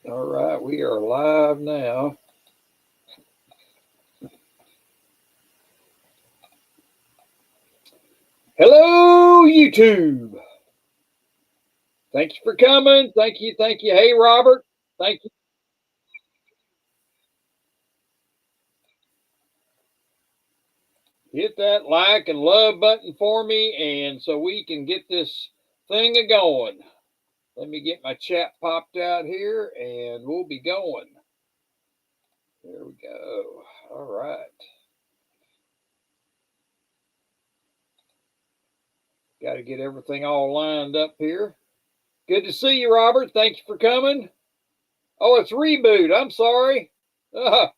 All right, we are live now. Hello, YouTube. Thank you for coming. Thank you. Thank you. Hey, Robert. Thank you. Hit that like and love button for me, and so we can get this thing a going. Let me get my chat popped out here, and we'll be going. There we go. All right. Got to get everything all lined up here. Good to see you, Robert. Thank you for coming. Oh, it's Reboot. I'm sorry. How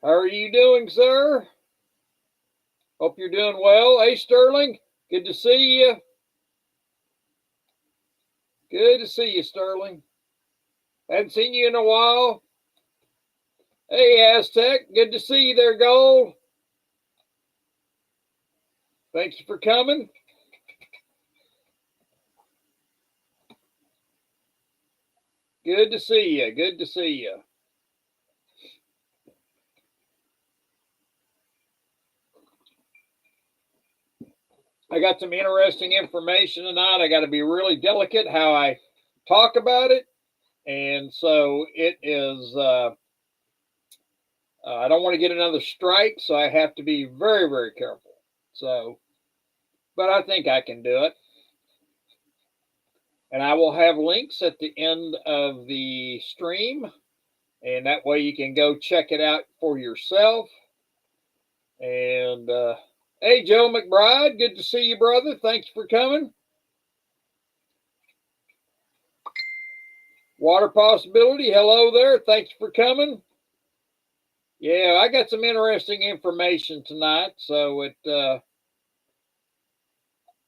are you doing, sir? Hope you're doing well. Hey, Sterling. Good to see you. Good to see you, Sterling. Hadn't seen you in a while. Hey, Aztec. Good to see you there, Gold. Thank you for coming. Good to see you. Good to see you. I got some interesting information tonight. I got to be really delicate how I talk about it. And so it is, I don't want to get another strike, so I have to be very, very careful. So, but I think I can do it. And I will have links at the end of the stream. And that way you can go check it out for yourself. And hey, Joe McBride, good to see you, brother. Thanks for coming. Water Possibility, hello there. Thanks for coming. Yeah, I got some interesting information tonight, so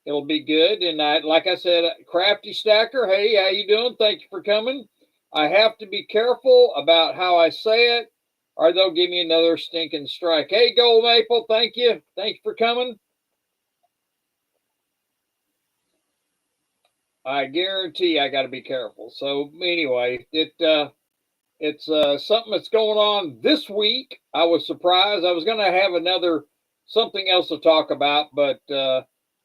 it'll be good. And like I said, Crafty Stacker, hey, how you doing? Thank you for coming. I have to be careful about how I say it, or they'll give me another stinking strike. Hey, Gold Maple, thank you. Thanks for coming. I guarantee I got to be careful. So anyway, it's something that's going on this week. I was surprised. I was going to have another something else to talk about, but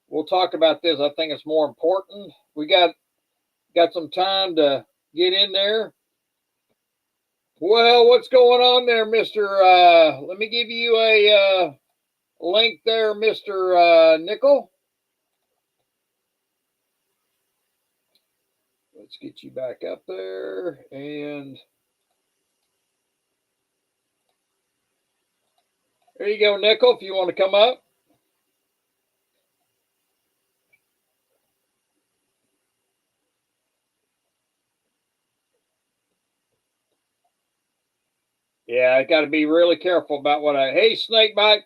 we'll talk about this. I think it's more important. We got some time to get in there. Well, what's going on there, Mister? Let me give you a link there, Mister Nickel. Let's get you back up there, and there you go, Nickel. If you want to come up. Yeah, I got to be really careful about what I. Hey, Snakebite,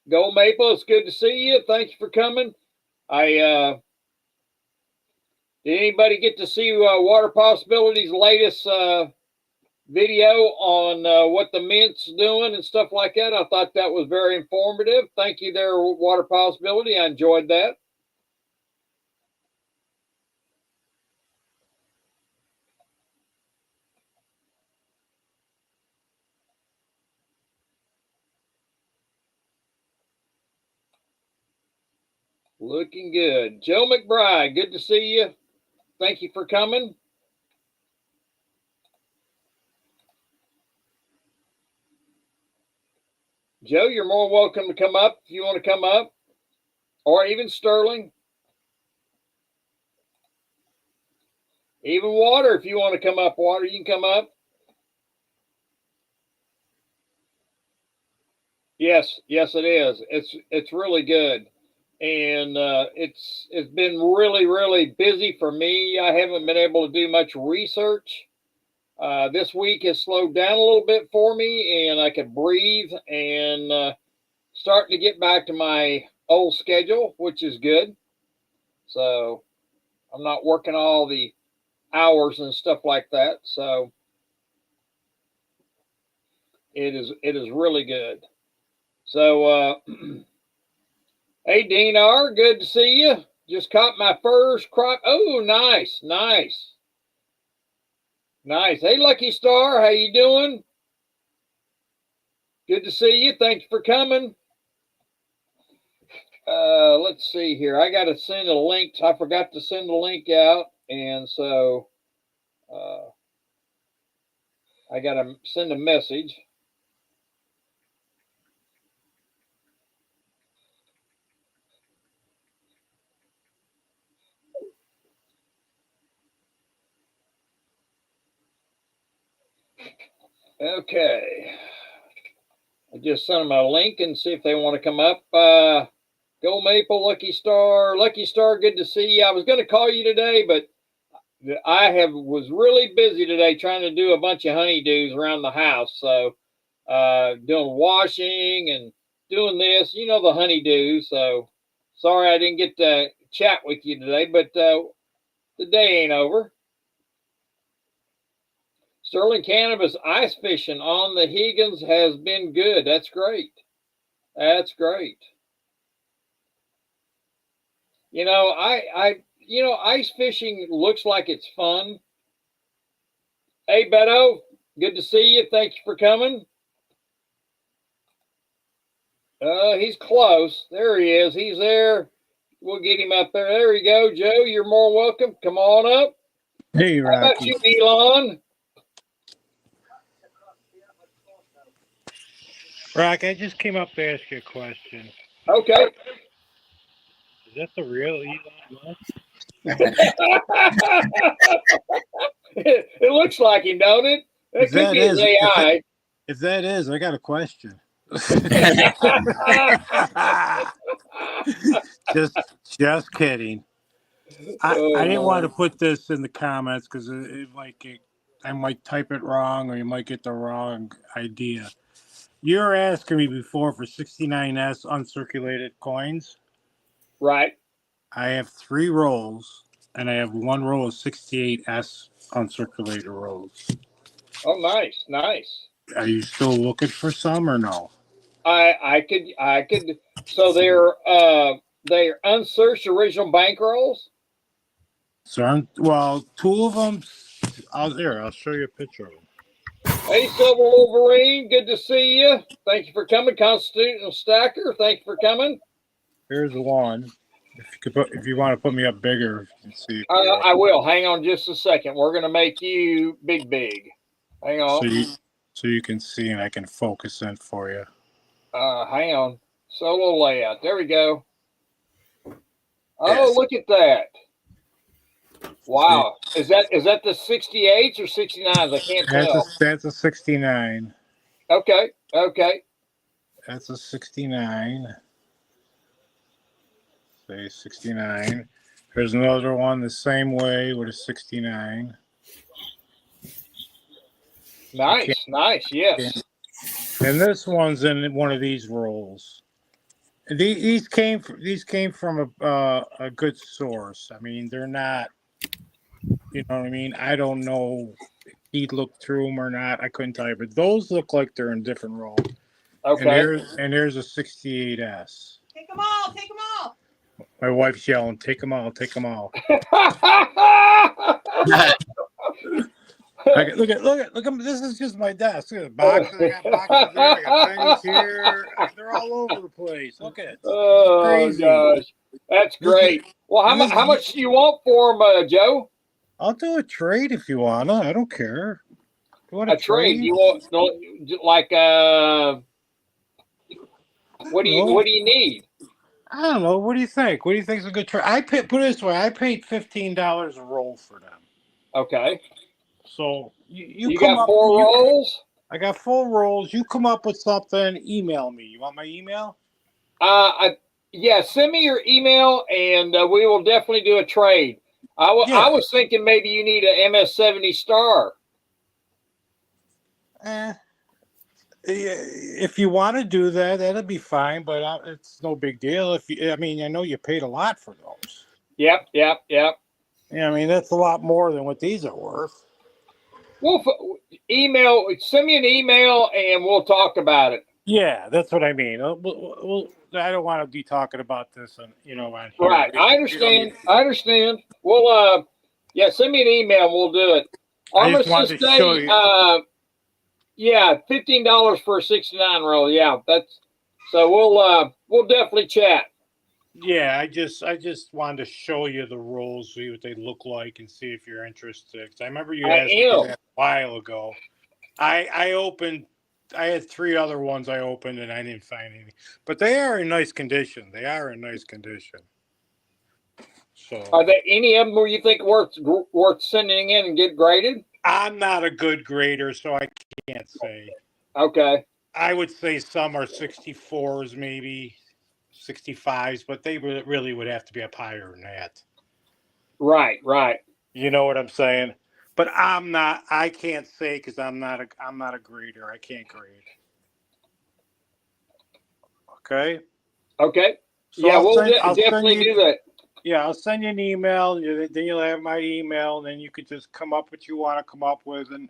Gold Maple, it's good to see you. Thank you for coming. Did anybody get to see Water Possibilities' latest video on what the mint's doing and stuff like that? I thought that was very informative. Thank you there, Water Possibility. I enjoyed that. Looking good. Joe McBride, good to see you. Thank you for coming. Joe, you're more welcome to come up if you want to come up, or even Sterling. Even Water, if you want to come up, Water, you can come up. Yes, yes, it is. It's really good, and it's been really busy for me. I haven't been able to do much research. This week has slowed down a little bit for me, and I could breathe and starting to get back to my old schedule, which is good. So I'm not working all the hours and stuff like that. So it is really good. So hey Dean R, good to see you. Just caught my first crop. Oh, nice, nice, nice. Hey, Lucky Star, how you doing? Good to see you. Thanks for coming. Let's see here. I got to send a link. I forgot to send the link out, and so I got to send a message. Okay. I just sent them a link and see if they want to come up. Go Maple, Lucky Star. Lucky Star, good to see you. I was going to call you today, but I was really busy today trying to do a bunch of honeydews around the house. So doing washing and doing this, you know, the honeydews. So sorry I didn't get to chat with you today, but the day ain't over. Sterling Cannabis ice fishing on the Higgins has been good. That's great. That's great. You know, ice fishing looks like it's fun. Hey, Beto, good to see you. Thank you for coming. He's close. There he is. He's there. We'll get him up there. There you go, Joe. You're more welcome. Come on up. Hey, Rocky. How about you, Elon? Rock, I just came up to ask you a question. Okay. Is that the real Elon Musk? It looks like him, don't it? It could be his AI. If that is, I got a question. just kidding. I didn't want to put this in the comments because I might type it wrong or you might get the wrong idea. You're asking me before for 69S uncirculated coins. Right. I have 3 rolls, and I have 1 roll of 68S uncirculated rolls. Oh, nice, nice. Are you still looking for some or no? I could. So they're unsearched original bankrolls. So 2 of them. I'll show you a picture of them. Hey, Silver Wolverine, good to see you. Thank you for coming. Constitutional Stacker, thank you for coming. Here's one. If you want to put me up bigger, you can see. I will. Hang on just a second. We're going to make you big. Hang on. So you can see, and I can focus in for you. Hang on. Solo layout. There we go. Oh, look at that. Wow. Is that the 68s or 69s? I can't tell. That's a 69. Okay. That's a 69. Say 69. There's another one the same way with a 69. Nice. Yes. And this one's in one of these rolls. These came from a good source. I mean, they're not. You know what I mean? I don't know if he looked through them or not. I couldn't tell you, but those look like they're in different rolls. Okay. And there's a 68S. Take them all. My wife's yelling, "Take them all! Take them all!" Look at this is just my desk. Look at the boxes. I got boxes there. I got things here. They're all over the place. Look at it. Oh crazy. Gosh, that's great. Well, how much do you want for them, Joe? I'll do a trade if you wanna. I don't care. You want a trade? You want like what do you need? I don't know. What do you think? What do you think is a good trade? Put it this way. I paid $15 a roll for them. Okay. So you come got up, 4 rolls? I got 4 rolls. You come up with something, email me. You want my email? Yeah, send me your email and we will definitely do a trade. I was thinking maybe you need a MS-70 Star. If you want to do that, that'll be fine, but it's no big deal. I know you paid a lot for those. Yep. Yeah, I mean, that's a lot more than what these are worth. Well, send me an email and we'll talk about it. Yeah, that's what I mean. I don't want to be talking about this, on on here. Right. I understand. I understand. Well, yeah, send me an email. And we'll do it. I I'm gonna just wanted to show say, you. yeah, $15 for a 69 roll. Yeah, that's so. We'll definitely chat. Yeah, I just wanted to show you the rolls, see what they look like, and see if you're interested. 'Cause I remember you I asked me am. that a while ago. I opened. I had 3 other ones I opened, and I didn't find any. But they are in nice condition. They are in nice condition. So Are there any of them where you think worth sending in and get graded? I'm not a good grader, so I can't say. Okay. I would say some are 64s, maybe 65s, but they really would have to be up higher than that. Right. Right. You know what I'm saying? But I'm not. I can't say because I'm not a grader. I can't grade. Okay. Okay. So Yeah, we'll I'll send definitely you. do that. Yeah, I'll send you an email. Then you'll have my email, and then you could just come up what you want to come up with. And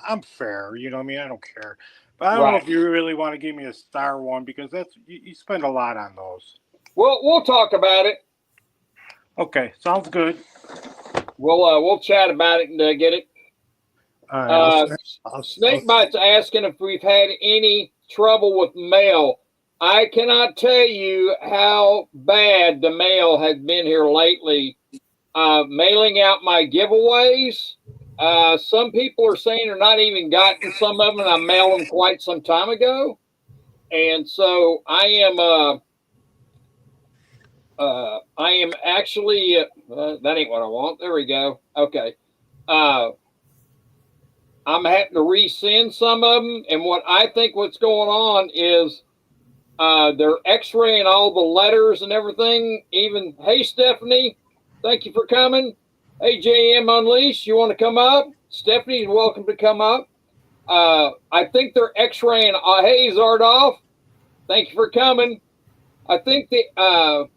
I'm fair. You know what I mean? I don't care. But I don't know Right. if you really want to give me a star one because that's you spend a lot on those. We'll talk about it. Okay, sounds good. We'll chat about it and get it. All right. Snakebite's asking if we've had any trouble with mail. I cannot tell you how bad the mail has been here lately. Mailing out my giveaways. Some people are saying they're not even gotten some of them, and I mailed them quite some time ago. And so I am actually that ain't what I want. There we go. Okay. I'm having to resend some of them, and what I think what's going on is they're X-raying all the letters and everything. Even hey Stephanie, thank you for coming. Hey JM Unleashed, you want to come up? Stephanie's welcome to come up. I think they're X-raying. Hey Zardoff, thank you for coming. I think I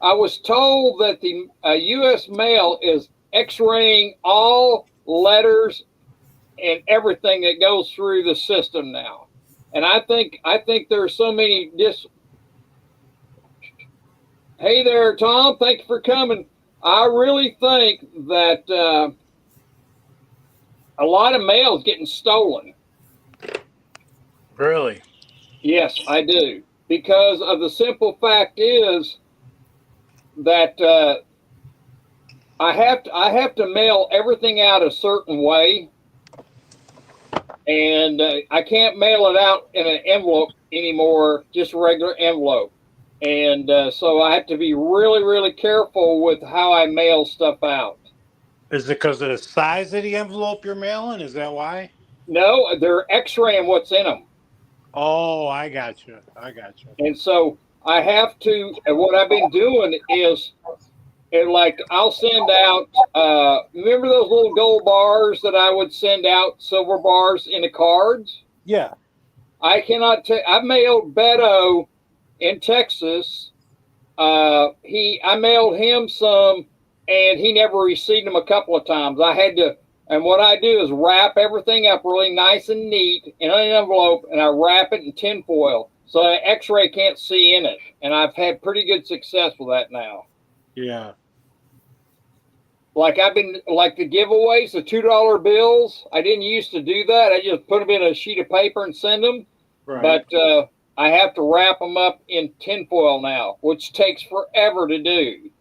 was told that the U.S. mail is X-raying all letters and everything that goes through the system now. And I think there's so many Hey there, Tom. Thank you for coming. I really think that a lot of mail is getting stolen. Really? Yes, I do. Because of the simple fact is that I have to mail everything out a certain way, and I can't mail it out in an envelope anymore, just a regular envelope. And so I have to be really, really careful with how I mail stuff out. Is it because of the size of the envelope you're mailing? Is that why? No, they're X-raying what's in them. Oh, I got you. I got you. And so I have to, and what I've been doing is, like, I'll send out, remember those little gold bars that I would send out, silver bars in the cards? Yeah. I cannot tell, I mailed Beto in Texas. I mailed him some, and he never received them a couple of times. I had to, and what I do is wrap everything up really nice and neat in an envelope, and I wrap it in tinfoil so that X-ray can't see in it. And I've had pretty good success with that now. Yeah. Like the giveaways, the $2 bills. I didn't used to do that. I just put them in a sheet of paper and send them. Right. But I have to wrap them up in tinfoil now, which takes forever to do.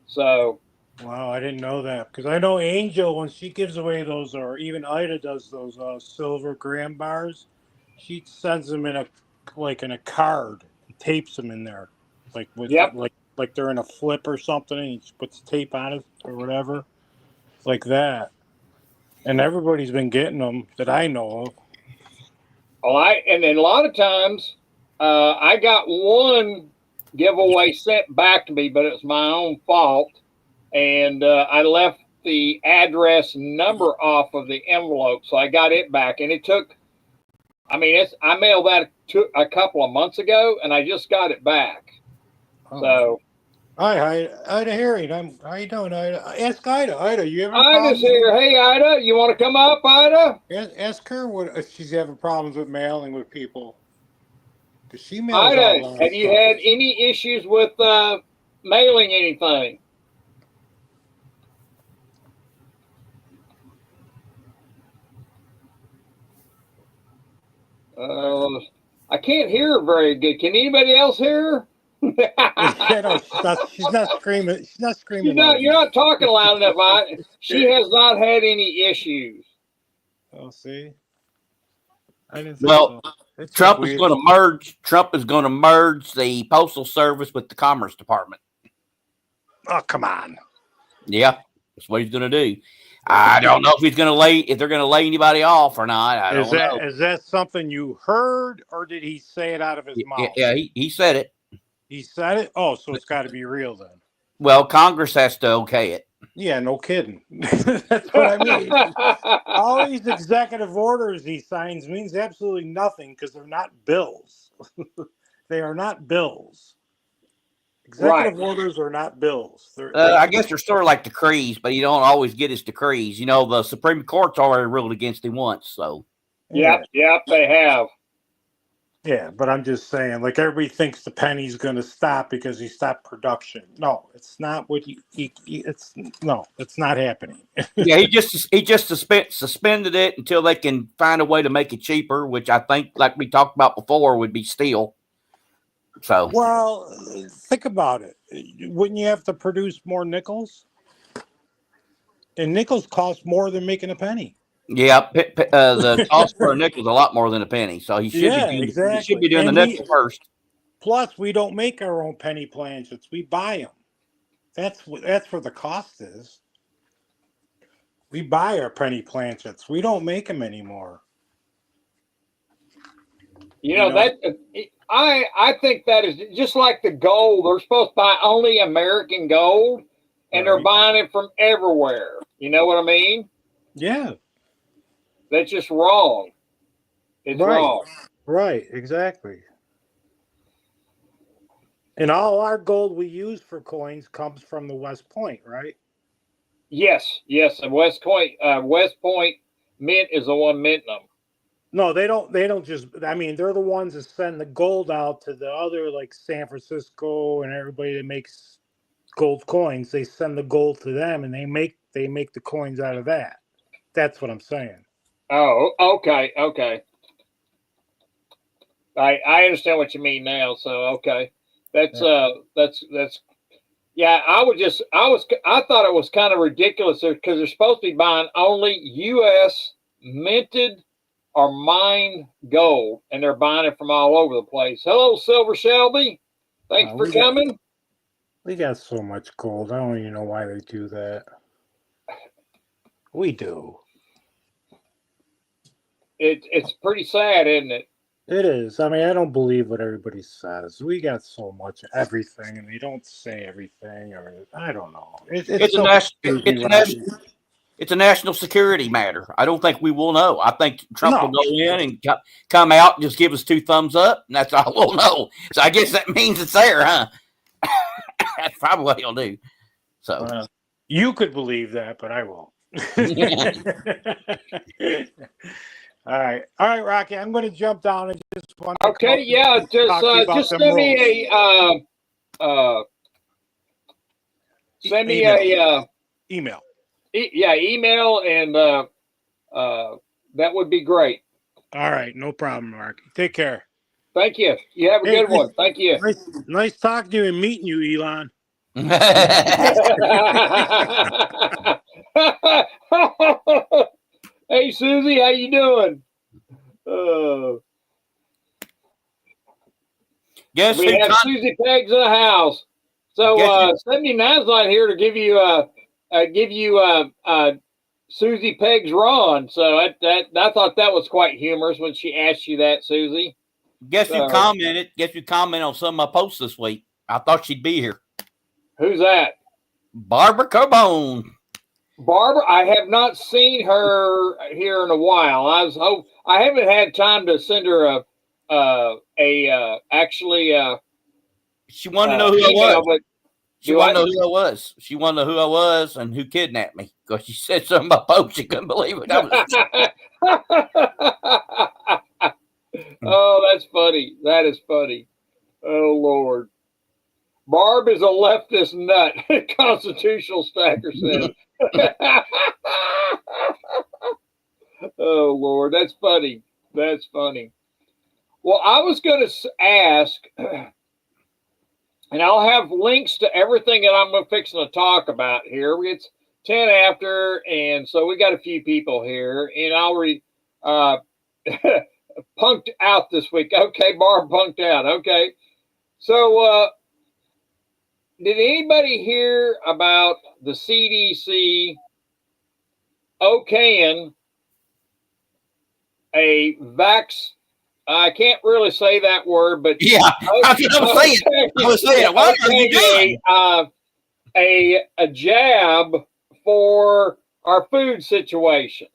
So. Wow, I didn't know that because I know Angel when she gives away those, or even Ida does those silver gram bars. She sends them in a card, and tapes them in there, like with Yep. like they're in a flip or something, and she puts tape on it or whatever, like that. And everybody's been getting them that I know of. And then a lot of times, I got one giveaway sent back to me, but it was my own fault, and I left the address number off of the envelope, so I got it back, and it took. I mean, I mailed that a couple of months ago, and I just got it back. Oh. So. Hi, Ida Herring. How you doing, Ida? Ask Ida. Ida, you having Ida's here. Hey, Ida, you want to come up, Ida? Ask her if she's having problems with mailing with people. 'Cause she mails out a lot Have of you stuff. had any issues with mailing anything? I can't hear her very good. Can anybody else hear her? Yeah, no, she's not screaming. She's not screaming loud You're enough. not talking loud enough. She has not had any issues. Oh, see, I didn't think Well, so. It's just Trump is weird. going to merge. Trump is going to merge the postal service with the Commerce Department. Oh, come on. Yeah, that's what he's going to do. I don't know if he's going to lay if they're going to lay anybody off or not. I don't know. Is that something you heard, or did he say it out of his mouth? Yeah, he said it. He said it. Oh, so it's got to be real then. Well, Congress has to okay it. Yeah, no kidding. That's what I mean. All these executive orders he signs means absolutely nothing because they're not bills. They are not bills. Executive orders are not bills. I guess they're sort of like decrees, but you don't always get his decrees. You know, the Supreme Court's already ruled against him once. So, Yep, they have. Yeah, but I'm just saying, like everybody thinks the penny's going to stop because he stopped production. No, it's not what it's not happening. yeah, he just suspended it until they can find a way to make it cheaper, which I think, like we talked about before, would be steel. So, Well, think about it. Wouldn't you have to produce more nickels? And nickels cost more than making a penny. yeah, the cost per nickel is a lot more than a penny. So he should be doing the nickel first. Plus, we don't make our own penny planchets; we buy them. That's where the cost is. We buy our penny planchets. We don't make them anymore. I think that is just like the gold. They're supposed to buy only American gold, and they're buying it from everywhere. You know what I mean? Yeah. That's just wrong. It's wrong. Right, exactly. And all our gold we use for coins comes from the West Point, right? Yes. And West Point Mint is the one minting them. No, they don't just, I mean, they're the ones that send the gold out to the other, like San Francisco and everybody that makes gold coins. They send the gold to them and they make the coins out of that. That's what I'm saying. Oh, okay. I understand what you mean now. So okay, that's yeah. I thought it was kind of ridiculous because they're supposed to be buying only U.S. minted or mined gold, and they're buying it from all over the place. Hello, Silver Shelby. Thanks for coming. We got so much gold. I don't even know why they do that. We do. It's pretty sad, isn't it? It is. I mean, I don't believe what everybody says. We got so much everything, and they don't say everything, or I don't know. It's a national security matter. I don't think we will know. I think Trump will go in and come out and just give us 2 thumbs up, and that's all we'll know. So I guess that means it's there, huh? That's probably what he'll do. So you could believe that, but I won't. All right, Rocky. I'm going to jump down and just want to just send me a email. Email, and that would be great. All right, no problem, Rocky. Take care. Thank you. You have a good one. Thank you. Nice talking to you and meeting you, Elon. Hey, Susie, how you doing? Yes, we have Susie Pegs in the house. So 79's not here to give you Susie Pegs Ron. So I thought that was quite humorous when she asked you that, Susie. Guess you commented on some of my posts this week. I thought she'd be here. Who's that? Barbara Carbone. Barbara, I have not seen her here in a while. I haven't had time to send her she wanted to know who I was. She wanted to know who I was. She wanted to know who I was and who kidnapped me. Because she said something about posts. She couldn't believe it. Oh, that's funny. That is funny. Oh, Lord. Barb is a leftist nut, constitutional stacker says. Oh, Lord. That's funny. That's funny. Well, I was going to ask, and I'll have links to everything that I'm fixing to talk about here. It's 10 after, and so we got a few people here, and I'll punked out this week. Okay, Barb punked out. Okay. So, did anybody hear about the CDC okaying a vax? I can't really say that word, but yeah, I was saying, what are you doing? A jab for our food situation,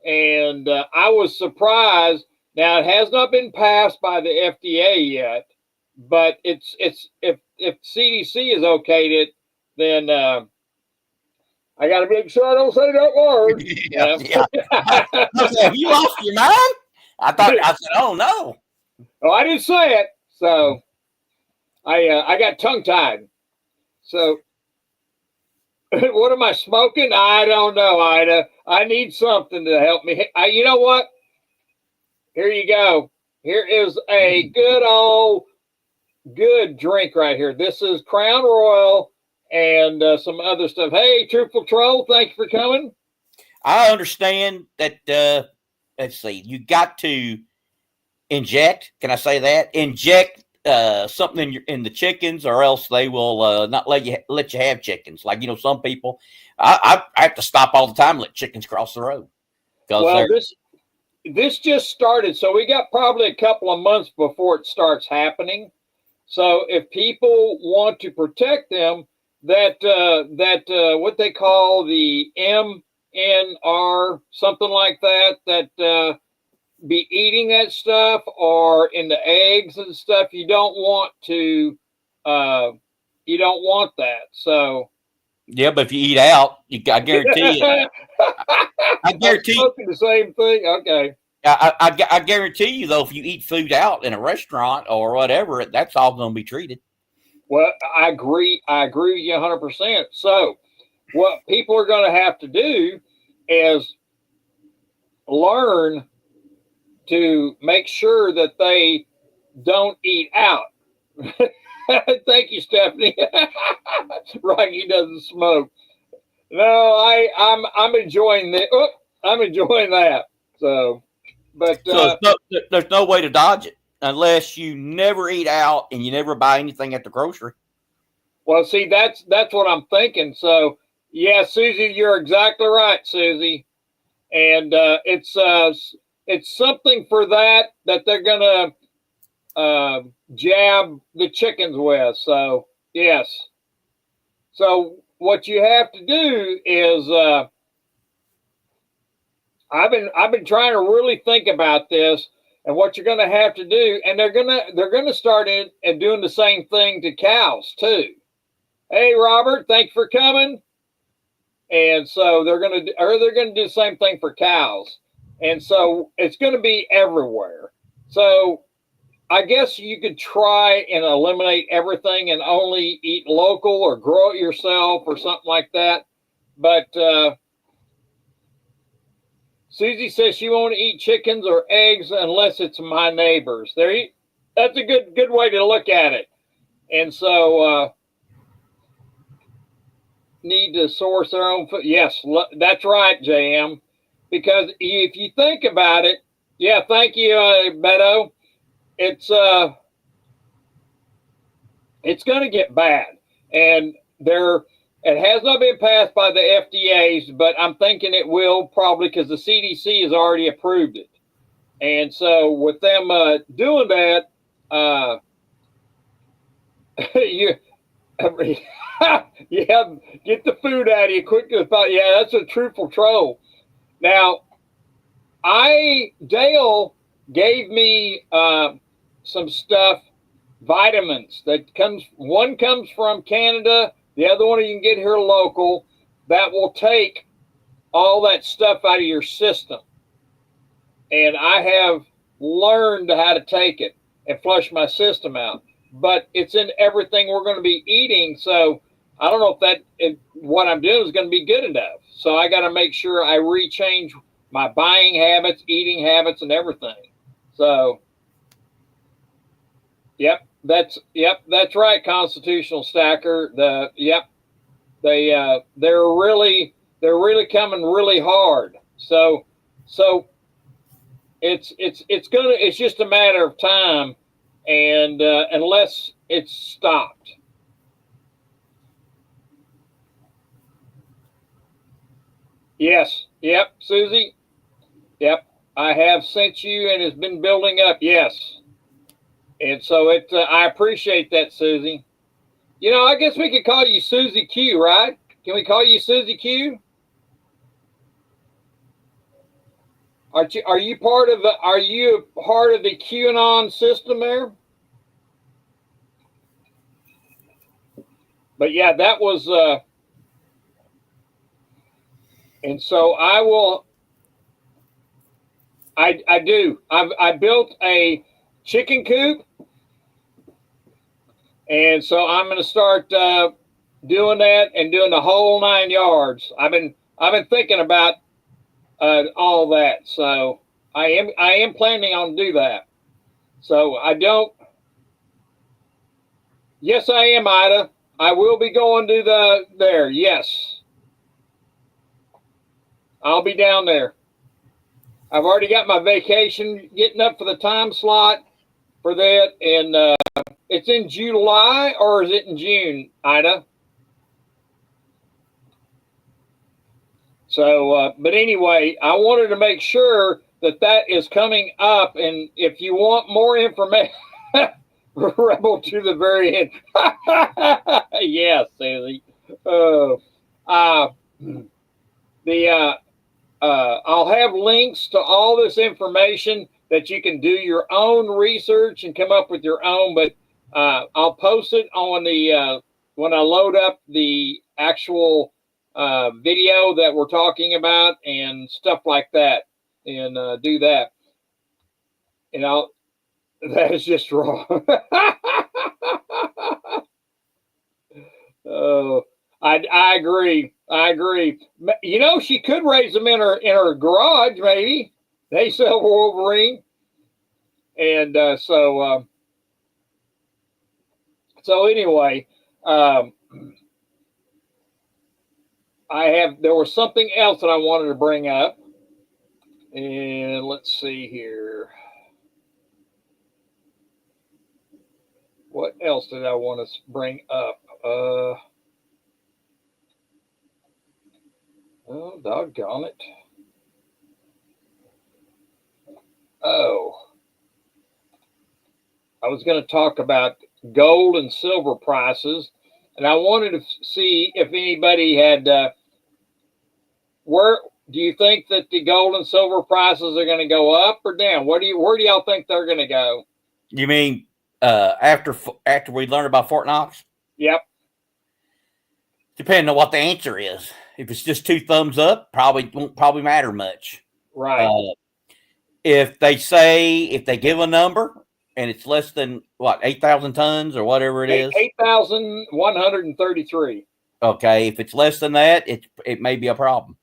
and I was surprised. Now it has not been passed by the FDA yet, but it's if CDC has okayed it, then I got to make sure I don't say that word. Yeah. Have you lost your mind? I said, oh no. Oh, I didn't say it, so I got tongue tied. So what am I smoking? I don't know, Ida. I need something to help me. You know what? Here you go. Here is a good drink right here. This is Crown Royal and some other stuff. Hey, Truthful Troll, thank you for coming. I understand that. Let's see. You got to inject. Can I say that? Inject something in the chickens, or else they will not let you have chickens. Like some people. I have to stop all the time and let chickens cross the road. Well, this just started, so we got probably a couple of months before it starts happening. So if people want to protect them, that what they call the MNR, something like that, be eating that stuff or in the eggs and stuff, you don't want that. So yeah, but if you eat out, I guarantee you. I guarantee you the same thing. Okay. I guarantee you, though, if you eat food out in a restaurant or whatever, that's all going to be treated. Well, I agree. I agree with you 100%. So, what people are going to have to do is learn to make sure that they don't eat out. Thank you, Stephanie. Rocky doesn't smoke. No, I'm enjoying that. Oh, I'm enjoying that. So, but there's no way to dodge it unless you never eat out and you never buy anything at the grocery. Well, see, that's what I'm thinking. So, yeah, Susie, you're exactly right, Susie. And it's something for that they're gonna jab the chickens with. So yes. So what you have to do is I've been trying to really think about this and what you're gonna have to do, and they're gonna start in and doing the same thing to cows too. Hey Robert, thanks for coming. And so they're gonna do the same thing for cows, and so it's gonna be everywhere. So I guess you could try and eliminate everything and only eat local or grow it yourself or something like that. But Susie says she won't eat chickens or eggs unless it's my neighbors. That's a good way to look at it. And so need to source their own food. Yes, that's right, JM. Because if you think about it, yeah, thank you, Beto. It's going to get bad, and it has not been passed by the FDA's, but I'm thinking it will probably because the CDC has already approved it, and so with them doing that, you yeah, get the food out of you quick as possible. Yeah, that's a truthful troll. Now, Dale gave me some stuff, vitamins one comes from Canada, the other one you can get here local, that will take all that stuff out of your system. And I have learned how to take it and flush my system out. But it's in everything we're going to be eating. So I don't know if what I'm doing is going to be good enough. So I got to make sure I rechange my buying habits, eating habits, and everything. So, that's right, Constitutional Stacker. They're really coming really hard. So it's just a matter of time, and unless it's stopped. Yes. Yep, Susie. Yep. I have sent you, and it's been building up. Yes. And so I appreciate that, Susie. You know, I guess we could call you Susie Q, right? Can we call you Susie Q? Are you part of the QAnon system there? But yeah, that was and so I do. I built a chicken coop, and so I'm going to start doing that and doing the whole 9 yards. I've been thinking about all that, so I am planning on do that. So I don't. Yes, I am, Ida. I will be going to there. Yes, I'll be down there. I've already got my vacation getting up for the time slot for that, and it's in July, or is it in June, Ida? So, but anyway, I wanted to make sure that is coming up, and if you want more information, Rebel to the very end. Yes, Susie. I'll have links to all this information that you can do your own research and come up with your own, but I'll post it on the when I load up the actual video that we're talking about and stuff like that, and do that. And that is just wrong. Oh, I agree. I agree. You know, she could raise them in her garage. Maybe they sell Wolverine, and so anyway, there was something else that I wanted to bring up, and let's see here. What else did I want to bring up? Oh, doggone it. Oh, I was going to talk about gold and silver prices, and I wanted to see if anybody had, where do you think that the gold and silver prices are going to go up or down? Where do y'all think they're going to go? You mean after we learn about Fort Knox? Yep. Depending on what the answer is. If it's just 2 thumbs up, won't matter much. Right. If they give a number and it's less than 8,000 tons or whatever it is, 8,133. Okay, if it's less than that, it may be a problem.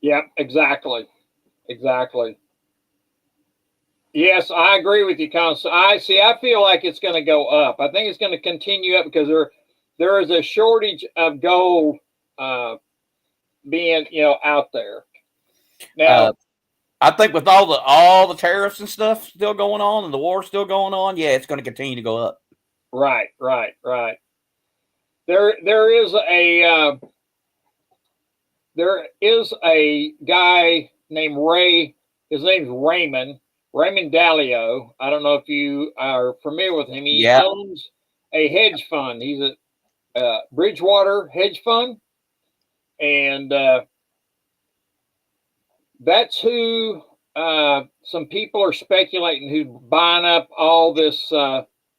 Yep, exactly. Yes, I agree with you, Constance. I feel like it's going to go up. I think it's going to continue up because there is a shortage of gold being out there now. I think with all the tariffs and stuff still going on and the war still going on, yeah, it's going to continue to go up. Right. There is a guy named Ray. His name's Raymond Dalio. I don't know if you are familiar with him. He owns a hedge fund. He's a Bridgewater hedge fund, and that's who some people are speculating who's buying up all this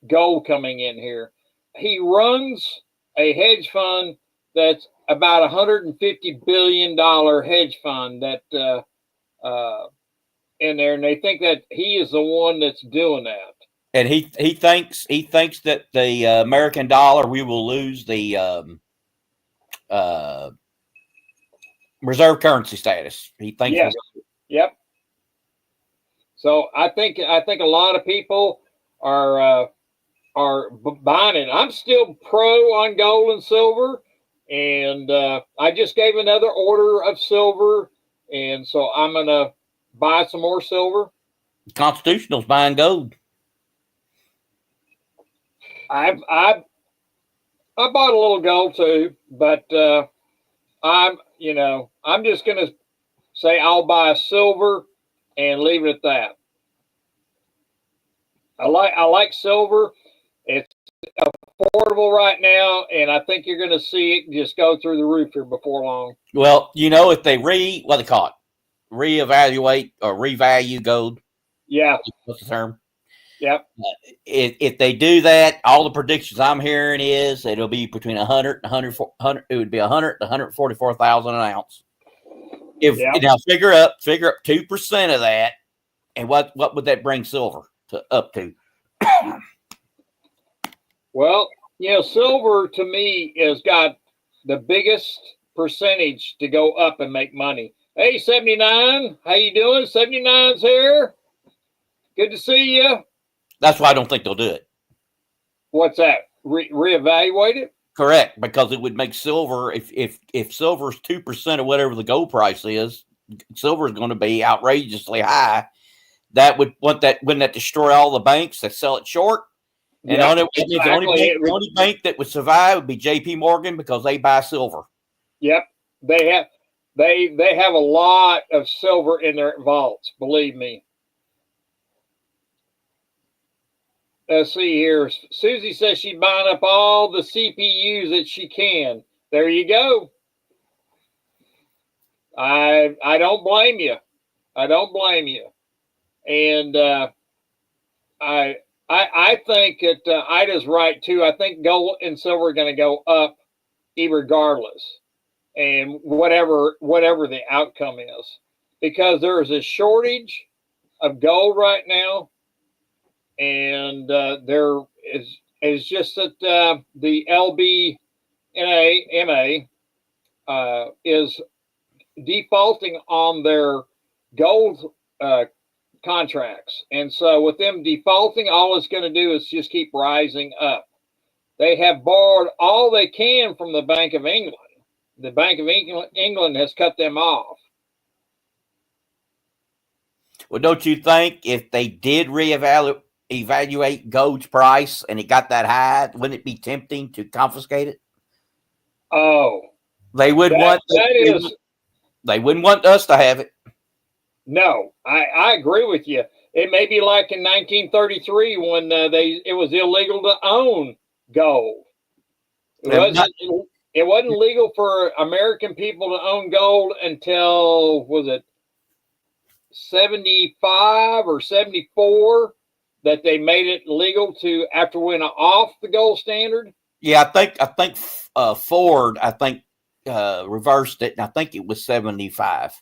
gold coming in here. He runs a hedge fund that's about $150 billion hedge fund that in there, and they think that he is the one that's doing that. And he thinks that the American dollar, we will lose the reserve currency status. He thinks. Yes. Yep. So I think a lot of people are buying it. I'm still pro on gold and silver, and I just gave another order of silver, and so I'm gonna buy some more silver. Constitutional's buying gold. I bought a little gold too, but I'm just gonna say I'll buy silver and leave it at that. I like silver. It's affordable right now, and I think you're going to see it just go through the roof here before long. Well, if they reevaluate or revalue gold. Yeah. What's the term? Yep. If they do that, all the predictions I'm hearing is it'll be between 100 and 100. It would be 100 to 144,000 an ounce. Now figure up 2% of that, and what would that bring silver up to? Well, silver to me has got the biggest percentage to go up and make money. Hey, 79, how you doing? 79's here. Good to see you. That's why I don't think they'll do it. What's that? Reevaluate it? Correct, because it would make silver, if silver is 2% of whatever the gold price is, silver is going to be outrageously high. Wouldn't that destroy all the banks that sell it short? And the only bank that would survive would be J.P. Morgan, because they buy silver. Yep, they have a lot of silver in their vaults. Believe me. Let's see here. Susie says she's buying up all the CPUs that she can. There you go. I don't blame you. I don't blame you. And I think that Ida's right too. I think gold and silver are going to go up, regardless, and whatever the outcome is, because there is a shortage of gold right now. And there is just that the LBMA is defaulting on their gold contracts. And so with them defaulting, all it's going to do is just keep rising up. They have borrowed all they can from the Bank of England. The Bank of England has cut them off. Well, don't you think if they did evaluate gold's price and it got that high, wouldn't it be tempting to confiscate it? Oh, they wouldn't want us to have it. No, I agree with you. It may be like in 1933 when it was illegal to own gold. It wasn't legal for American people to own gold until, was it 75 or 74? That they made it legal to after we went off the gold standard. Yeah, I think Ford reversed it, and I think it was 75.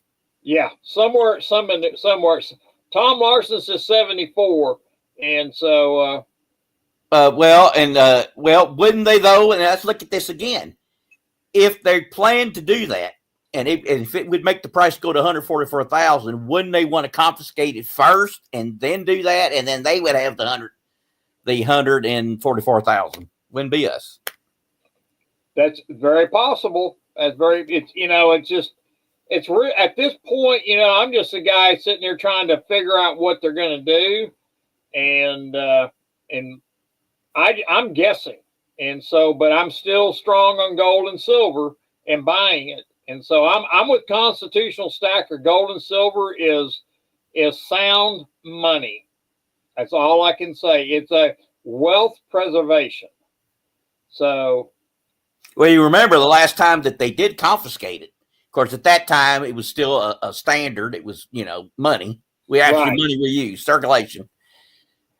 Yeah, somewhere. Tom Larson says 74, and so. Wouldn't they though? And let's look at this again. If they plan to do that, and if it would make the price go to 144,000, wouldn't they want to confiscate it first and then do that, and then they would have the 144,000? Wouldn't be us. That's very possible. At this point, I'm just a guy sitting there trying to figure out what they're going to do, and I'm guessing, and so, but I'm still strong on gold and silver and buying it. And so I'm with Constitutional Stacker. Gold and silver is sound money. That's all I can say. It's a wealth preservation. So, well, you remember the last time that they did confiscate it. Of course, at that time it was still a standard. It was money. Money we use, circulation.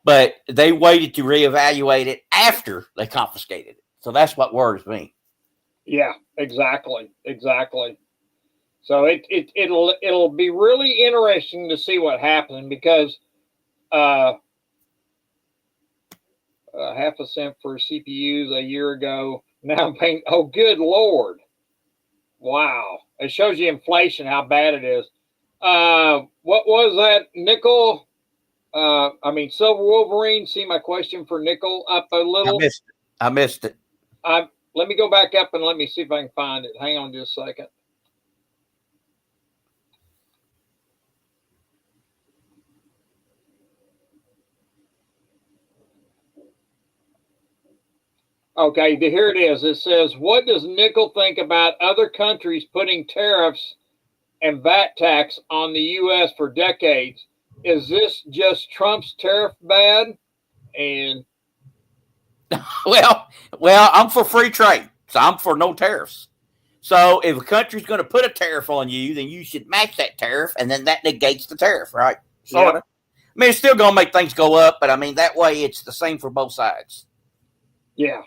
But they waited to reevaluate it after they confiscated it. So that's what worries me. Yeah, exactly. So it'll be really interesting to see what happens because half a cent for CPUs a year ago. Now I'm paying. Oh, good Lord! Wow, it shows you inflation how bad it is. What was that nickel? Silver Wolverine. See my question for nickel up a little. I missed it. Let me go back up and let me see if I can find it. Hang on just a second. Okay, here it is. It says, what does nickel think about other countries putting tariffs and VAT tax on the U.S. for decades? Is this just Trump's tariff bad? And well, I'm for free trade, so I'm for no tariffs. So if a country's going to put a tariff on you, then you should match that tariff, and then that negates the tariff, right? Sort of. I mean, it's still going to make things go up, but I mean that way it's the same for both sides. Yeah.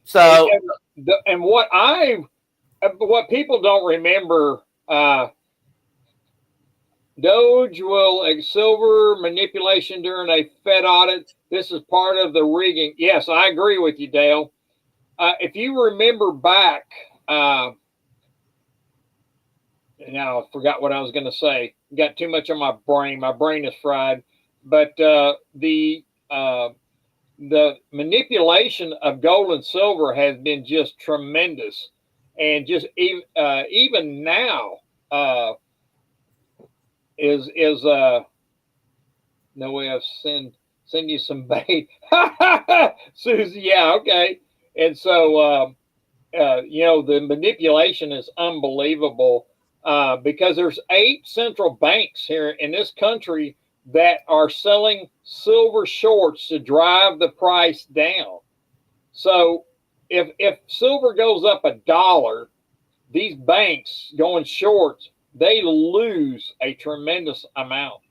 So and what people don't remember, Doge will silver manipulation during a Fed audit. This is part of the rigging. Yes, I agree with you, Dale. If you remember back, now I forgot what I was going to say. Got too much on my brain. My brain is fried. But the manipulation of gold and silver has been just tremendous, and just even now is no way I've send you some bait, Susie. Yeah, okay. And so the manipulation is unbelievable because there's 8 central banks here in this country that are selling silver shorts to drive the price down. So if silver goes up $1, these banks going shorts, they lose a tremendous amount.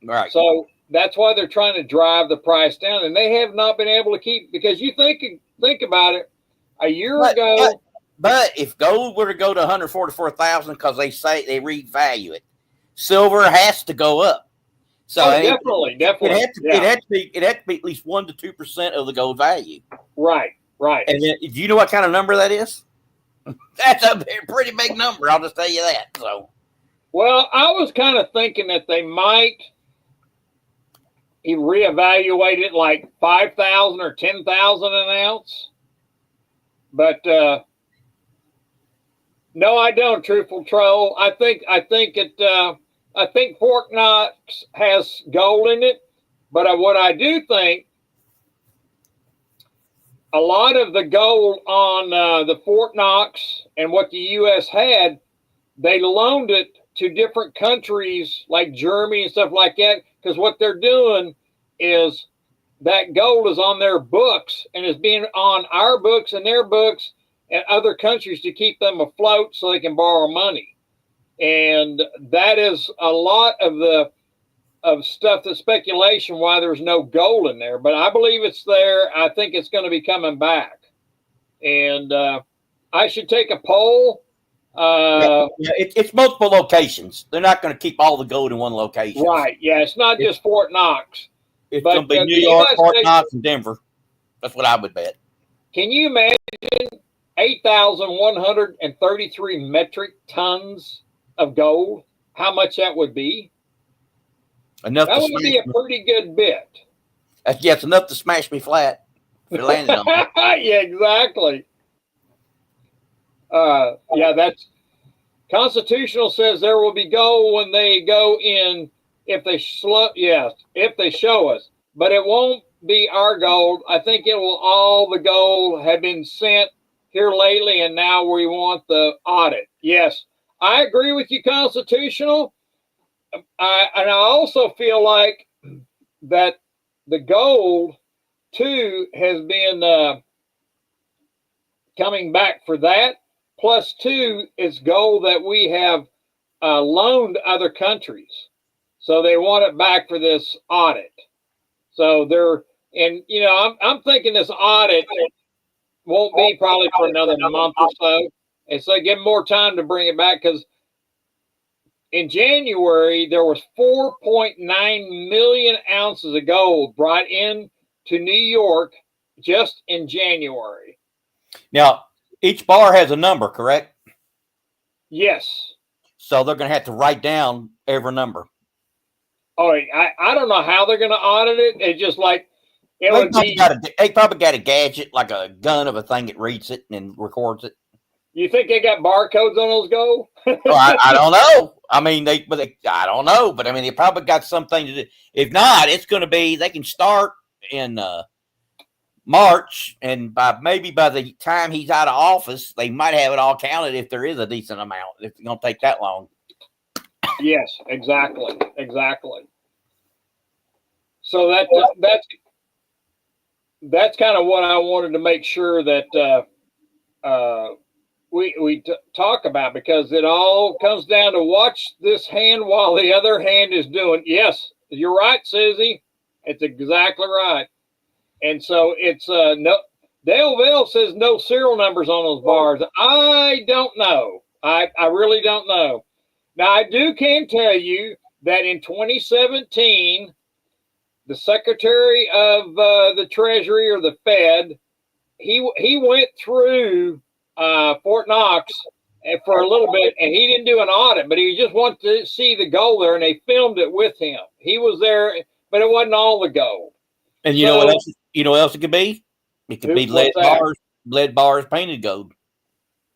Right. So that's why they're trying to drive the price down, and they have not been able to keep, because you think about it, a year ago. But if gold were to go to 144,000 because they say they revalue it, silver has to go up. So definitely. It had to be at least 1 to 2% of the gold value. Right. And then, do you know what kind of number that is? That's a pretty big number. I'll just tell you that. So, well, I was kind of thinking that they might reevaluate it like 5,000 or 10,000 an ounce, but no, I don't. Truthful Troll. I think Fort Knox has gold in it, but what I do think, a lot of the gold on the Fort Knox and what the U.S. had, they loaned it to different countries like Germany and stuff like that, because what they're doing is that gold is on their books and is being on our books and their books and other countries to keep them afloat so they can borrow money. And that is a lot of stuff, the speculation why there's no gold in there. But I believe it's there. I think it's going to be coming back. And I should take a poll. It's multiple locations. They're not going to keep all the gold in one location. Right. Yeah, it's not just Fort Knox. It's going to be New York, Fort Knox, and Denver. That's what I would bet. Can you imagine 8,133 metric tons of gold? How much that would be? Enough. That would be a pretty good bit. It's enough to smash me flat. If it landed on me. Yeah, exactly. That's constitutional says there will be gold when they go in if they show us, but it won't be our gold. I think it will. All the gold have been sent here lately, and now we want the audit. Yes, I agree with you, constitutional. And I also feel like that the gold too has been coming back for that. Plus, two, it's gold that we have loaned other countries. So they want it back for this audit. So I'm thinking this audit won't be probably for another month or so. And so give them more time to bring it back, because in January, there was 4.9 million ounces of gold brought in to New York just in January. Now, each bar has a number, correct? Yes. So they're going to have to write down every number. Oh, I don't know how they're going to audit it. It's just like it would be. They probably got a gadget, like a gun of a thing that reads it and records it. You think they got barcodes on those gold? Well, I don't know. I mean, I don't know, but I mean, they probably got something to do. If not, it's going to be, they can start in March, and by the time he's out of office, they might have it all counted if there is a decent amount. It's going to take that long. Yes, exactly. So that's kind of what I wanted to make sure that we talk about, because it all comes down to watch this hand while the other hand is doing. Yes, you're right, Susie. It's exactly right. And so it's no. Dale Vale says no serial numbers on those bars. I don't know. I really don't know. Now I can tell you that in 2017, the Secretary of the Treasury or the Fed, he went through Fort Knox for a little bit, and he didn't do an audit, but he just wanted to see the gold there, and they filmed it with him. He was there, but it wasn't all the gold. And you know what else? You know what else it could be? It could be lead bars painted gold.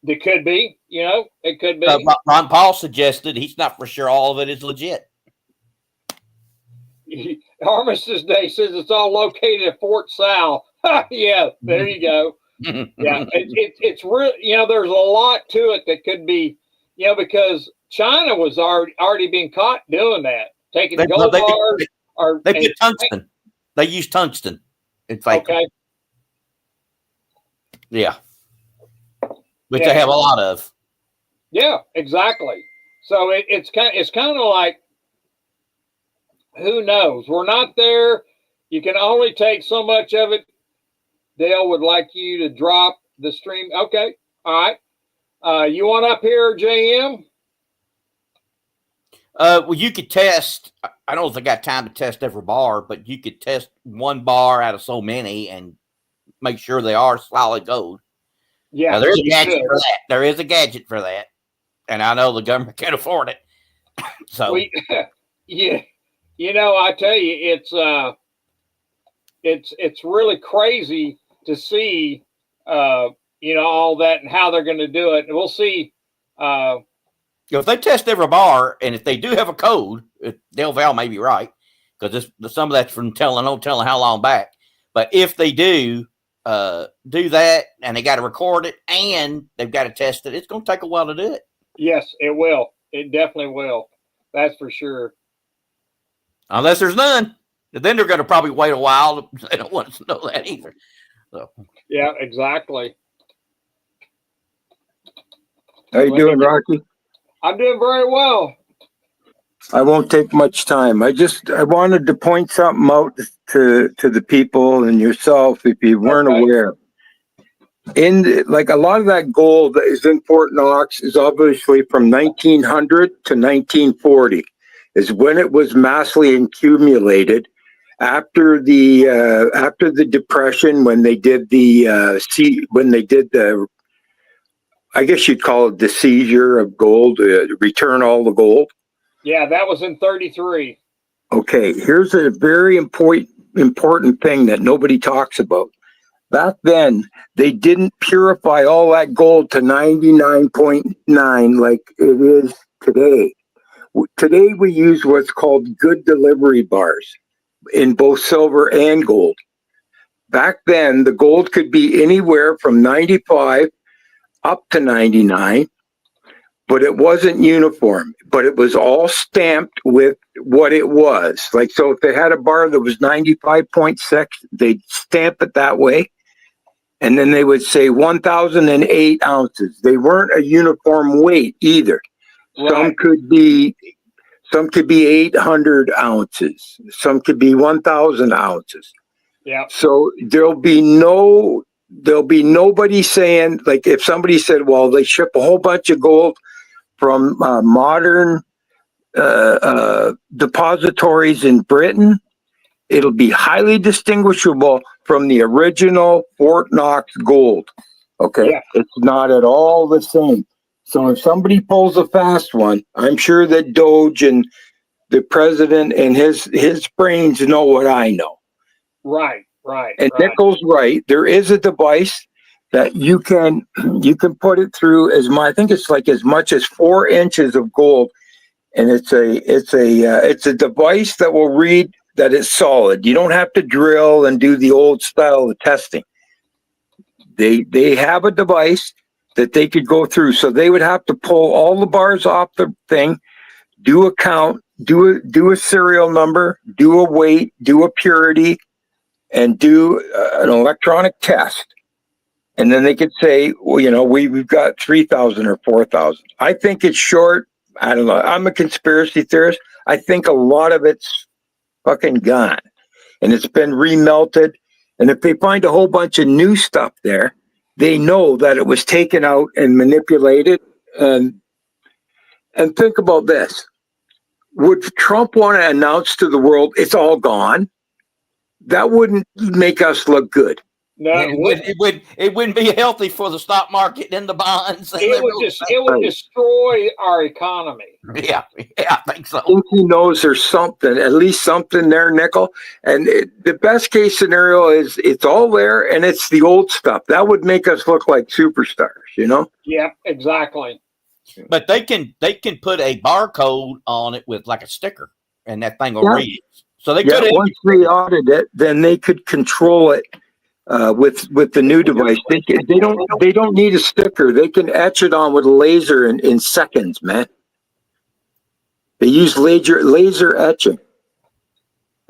It could be. It could be. Ron Paul suggested he's not for sure all of it is legit. Armistice Day says it's all located at Fort Sal. Yeah, there you go. Yeah, it's real. There's a lot to it that could be, because China was already being caught doing that, taking gold bars. They put tungsten. They use tungsten in fake. Okay. Yeah. Which they have a lot of. Yeah, exactly. So it's kind of like, who knows? We're not there. You can only take so much of it. Dale would like you to drop the stream. Okay. All right. You want up here, JM? Well, you could test. I don't know if I got time to test every bar, but you could test one bar out of so many and make sure they are solid gold. Yeah. Now, there's a gadget for that. There is a gadget for that. And I know the government can't afford it. So, yeah. I tell you, it's really crazy to see, all that and how they're going to do it. And we'll see. If they test every bar, and if they do have a code, Dale Val may be right, because some of that's from telling how long back. But if they do that, and they got to record it, and they've got to test it, it's going to take a while to do it. Yes, it will. It definitely will. That's for sure. Unless there's none. Then they're going to probably wait a while. They don't want us to know that either. So. Yeah, exactly. How you doing, Rocky? I'm doing very well. I won't take much time. I wanted to point something out to the people and yourself if you weren't aware. Like a lot of that gold that is in Fort Knox is obviously from 1900 to 1940 is when it was massively accumulated after the Depression, when they did the I guess you'd call it the seizure of gold, return all the gold. Yeah, that was in 33. Okay, here's a very important thing that nobody talks about. Back then, they didn't purify all that gold to 99.9 like it is today. Today, we use what's called good delivery bars in both silver and gold. Back then, the gold could be anywhere from 95 up to 99, but it wasn't uniform, but it was all stamped with what it was. Like, so if they had a bar that was 95.6, they'd stamp it that way. And then they would say 1,008 ounces. They weren't a uniform weight either. Right. Some could be 800 ounces. Some could be 1,000 ounces. Yeah. So there'll be nobody saying, like, if somebody said, well, they ship a whole bunch of gold from modern depositories in Britain, it'll be highly distinguishable from the original Fort Knox gold. Okay, Yeah. it's not at all the same. So if somebody pulls a fast one, I'm sure that Doge and the president and his brains know what I know. Right. And Nichols right. There is a device that you can put it through I think it's like as much as 4 inches of gold, and it's a device that will read that it's solid. You don't have to drill and do the old style of testing. They have a device that they could go through. So they would have to pull all the bars off the thing, do a count, do a serial number, do a weight, do a purity, and do an electronic test. And then they could say, well, we've got 3,000 or 4,000. I think it's short. I don't know. I'm a conspiracy theorist. I think a lot of it's fucking gone, and it's been remelted. And if they find a whole bunch of new stuff there, they know that it was taken out and manipulated. And think about this. Would Trump want to announce to the world it's all gone? That wouldn't make us look good. No, it wouldn't be healthy for the stock market and the bonds. It would destroy our economy. Yeah, I think so. I think he knows there's something, at least something there, Nickel. And the best case scenario is it's all there and it's the old stuff. That would make us look like superstars, Yeah, exactly. But they can put a barcode on it with like a sticker, and that thing will read. So they could. Once they audit it, then they could control it. With the new device, they don't need a sticker. They can etch it on with a laser in seconds, man. They use laser etching,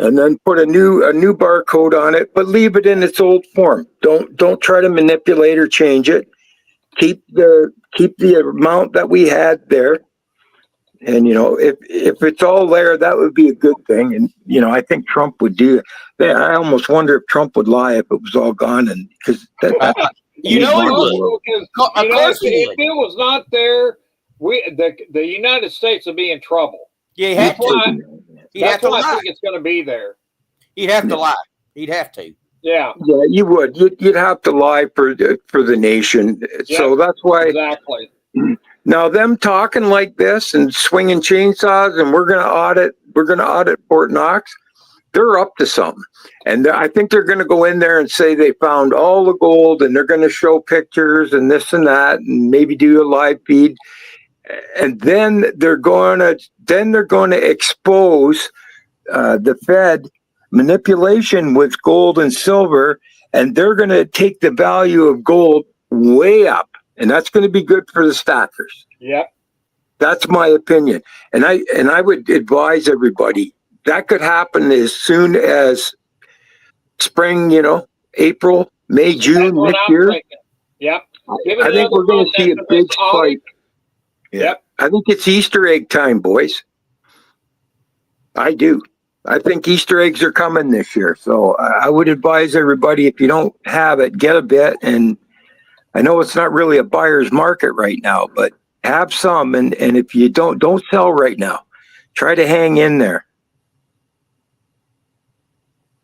and then put a new barcode on it, but leave it in its old form. Don't try to manipulate or change it. Keep the amount that we had there. And if it's all there, that would be a good thing. And I think Trump would do it. I almost wonder if Trump would lie if it was all gone, and because he would. If it was not there, the United States would be in trouble. Yeah, that's why I think it's going to be there. He'd have to lie. He'd have to. Yeah, you would. You'd have to lie for the nation. Yep. So that's why exactly. Now, them talking like this and swinging chainsaws, and we're going to audit Fort Knox. They're up to something, and I think they're going to go in there and say they found all the gold, and they're going to show pictures and this and that, and maybe do a live feed, and then they're going to expose the Fed manipulation with gold and silver, and they're going to take the value of gold way up. And that's going to be good for the stackers. Yep. That's my opinion. And I would advise everybody that could happen as soon as spring, April, May, June next year. Yep. I think we're going to see a big spike. Yeah. Yep. I think it's Easter egg time, boys. I do. I think Easter eggs are coming this year. So I would advise everybody, if you don't have it, get a bit. And I know it's not really a buyer's market right now, but have some, and if you don't sell right now. Try to hang in there.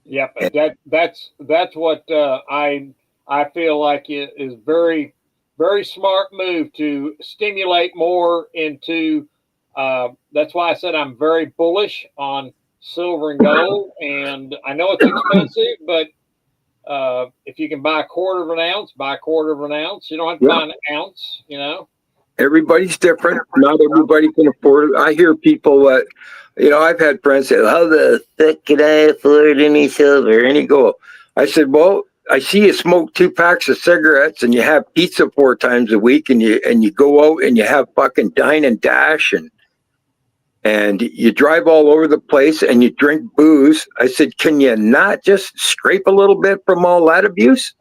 Yep, that's what I feel like it is very, very smart move to stimulate more into. That's why I said I'm very bullish on silver and gold, and I know it's expensive, but if you can buy a quarter of an ounce, buy a quarter of an ounce. You don't have to buy an ounce, Everybody's different. Not everybody can afford it. I hear people that, I've had friends say, how the fuck can I afford any silver, any gold? I said, well, I see you smoke 2 packs of cigarettes and you have pizza 4 times a week, and you go out and you have fucking dine and dash, and you drive all over the place and you drink booze. I said, can you not just scrape a little bit from all that abuse?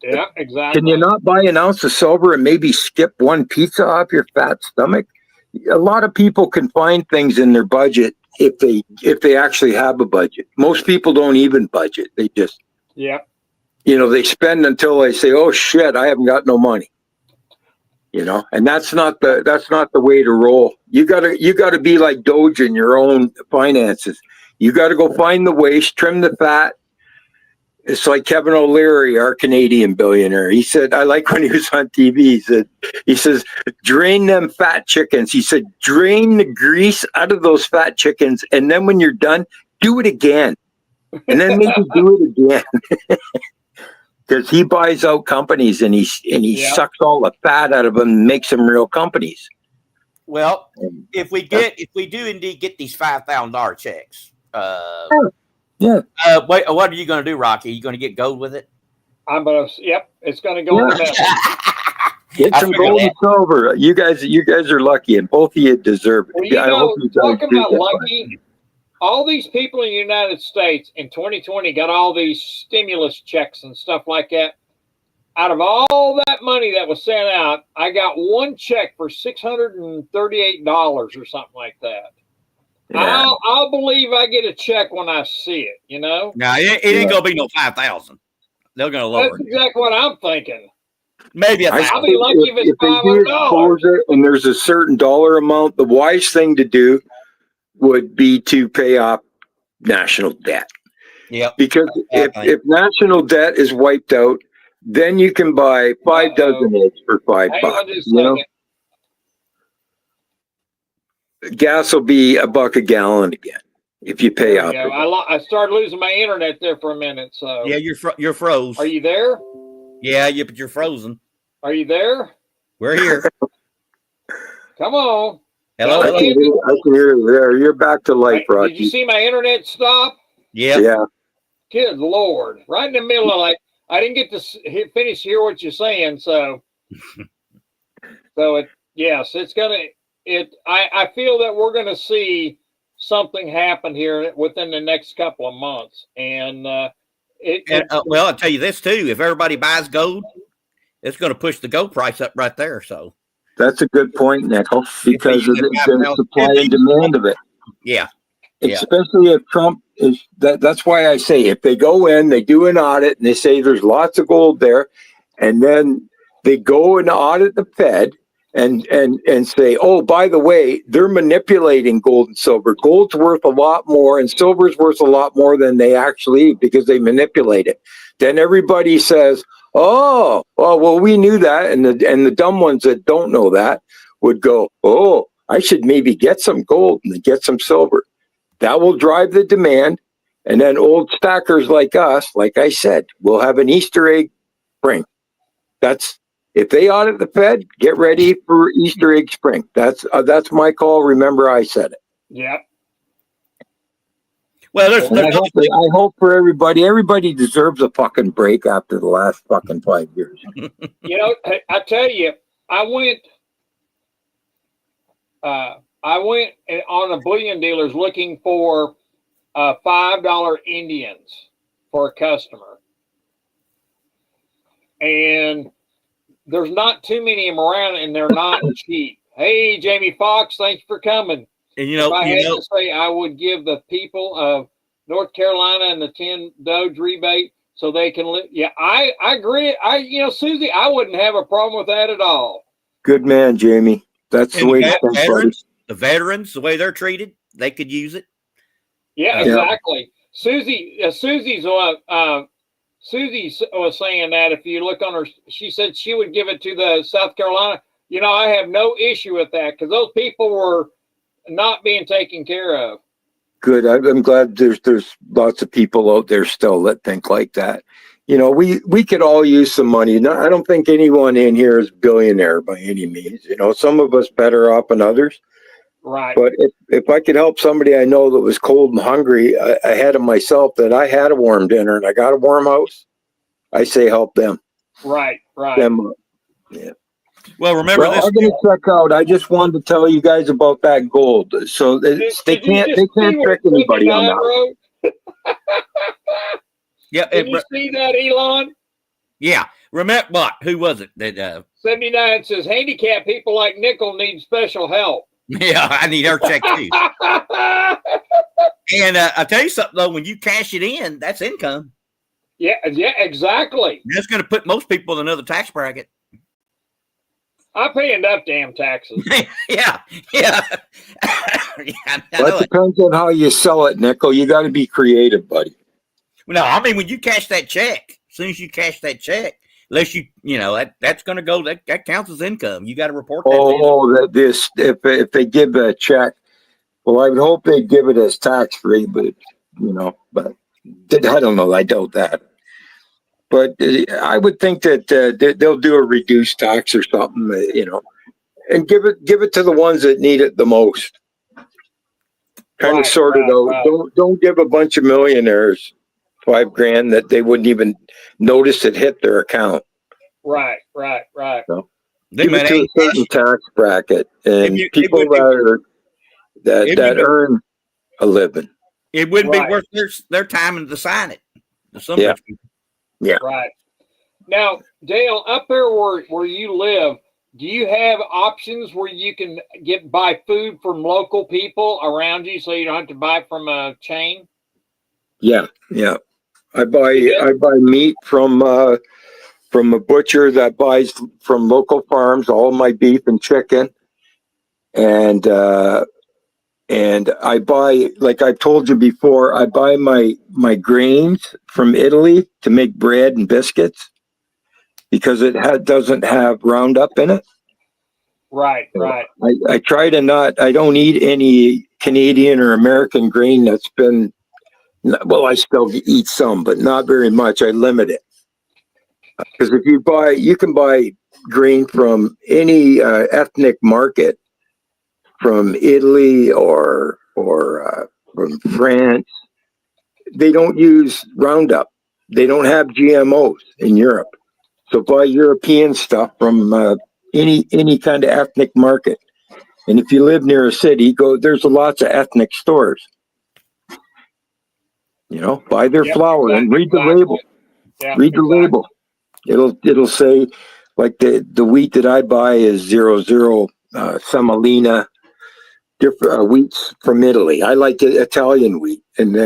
Yeah, exactly. Can you not buy an ounce of silver and maybe skip 1 pizza off your fat stomach? A lot of people can find things in their budget if they actually have a budget. Most people don't even budget. They just, they spend until they say, oh shit, I haven't got no money. and that's not the way to roll. You gotta be like Doge in your own finances. You gotta go find the waste, trim the fat. It's like Kevin O'Leary, our Canadian billionaire. He said, I like when he was on TV. He says, drain them fat chickens. He said, drain the grease out of those fat chickens, and then when you're done, do it again, and then maybe do it again. Because he buys out companies and he sucks all the fat out of them and makes them real companies. Well, if we do indeed get these $5,000 checks, what are you going to do, Rocky? Are you going to get gold with it? It's going to go in the middle. Get some gold and silver. You guys are lucky, and both of you deserve it. Well, talk about lucky. All these people in the United States in 2020 got all these stimulus checks and stuff like that. Out of all that money that was sent out, I got one check for $638 or something like that. Yeah. I'll believe I get a check when I see it, No, it ain't going to be no 5,000. They're going to lower it. That's exactly what I'm thinking. Maybe I'll be lucky if it's $500. And there's a certain dollar amount, the wise thing to do would be to pay off national debt. Yeah. Because if national debt is wiped out, then you can buy 5 dozen eggs for $5. Gas will be $1 a gallon again if you pay off. I started losing my internet there for a minute. So yeah, you're froze. Are you there? Yeah, but you're frozen. Are you there? We're here. Come on. Hello. I can hear you there. You're back to life, Rocky. Did you see my internet stop? Yeah. Good Lord! Right in the middle of I didn't get to finish hear what you're saying. So it's gonna. I feel that we're gonna see something happen here within the next couple of months, and well, I'll tell you this too: if everybody buys gold, it's going to push the gold price up right there. So that's a good point, Nickel, because of the supply and demand of it. Yeah. Especially if Trump is that's why I say if they go in, they do an audit and they say there's lots of gold there, and then they go and audit the Fed and say, oh, by the way, they're manipulating gold and silver. Gold's worth a lot more and silver's worth a lot more than they actually because they manipulate it. Then everybody says, oh, well, we knew that, and the dumb ones that don't know that would go, oh, I should maybe get some gold and get some silver. That will drive the demand, and then old stackers like us, like I said, will have an Easter egg spring. That's if they audit the Fed, get ready for Easter egg spring. That's my call. Remember, I said it. Yeah. Well, I hope for everybody. Everybody deserves a fucking break after the last fucking 5 years. I tell you, I went on a bullion dealers looking for $5 Indians for a customer, and there's not too many of them around, and they're not cheap. Hey, Jamie Foxx, thanks for coming. And if I had to say, I would give the people of North Carolina and the 10 Doge rebate so they can live. Yeah, I agree. Susie, I wouldn't have a problem with that at all. Good man, Jamie. That's the way to think. The veterans, the way they're treated, they could use it. Yeah, exactly. Susie was saying that if you look on her, she said she would give it to the South Carolina. I have no issue with that because those people were not being taken care of. Good. I'm glad there's lots of people out there still that think like that. We could all use some money. No, I don't think anyone in here is billionaire by any means. Some of us better off than others. Right. But if I could help somebody I know that was cold and hungry ahead of myself, that I had a warm dinner and I got a warm house, I say help them. Right. Them, yeah. Well, remember this. I'm going to check out. I just wanted to tell you guys about that gold. So they can't trick anybody on that. Yeah. Did you see that, Elon? Yeah. Remember what? Who was it? That 79 says handicapped people like Nickel need special help. Yeah, I need her check too. And I'll tell you something though, when you cash it in, that's income. Yeah, exactly. That's going to put most people in another tax bracket. I pay enough damn taxes. Yeah. I Well, know it it. depends on how you sell it, Nickel. You got to be creative, buddy. No, I mean, when you cash that check, as soon as you cash that check, unless that's going to go, that counts as income. You got to report that. That this if they give a check, well, I would hope they give it as tax free, but but I don't know. I doubt that. But I would think that they'll do a reduced tax or something, and give it to the ones that need it the most. Kind of sort it out. Right. Don't give a bunch of millionaires $5,000 that they wouldn't even notice it hit their account. Right. So, give it to a certain tax bracket and people that earn a living. It wouldn't be worth their time to sign it. Yeah. Right. Now, Dale, up there where you live, do you have options where you can buy food from local people around you, so you don't have to buy from a chain? Yeah. I buy meat from a butcher that buys from local farms, all my beef and chicken, and I buy, like I've told you before, I buy my grains from Italy to make bread and biscuits because it doesn't have Roundup in it. Right. I try to not. I don't eat any Canadian or American grain that's been. Well, I still eat some, but not very much. I limit it because if you can buy grain from any ethnic market, from Italy or from France. They don't use Roundup. They don't have GMOs in Europe. So buy European stuff from any kind of ethnic market. And if you live near a city, there's lots of ethnic stores. Buy their flour and read the label. Read the label. It'll say, like the wheat that I buy is 00 semolina, different wheats from Italy. I like the Italian wheat, and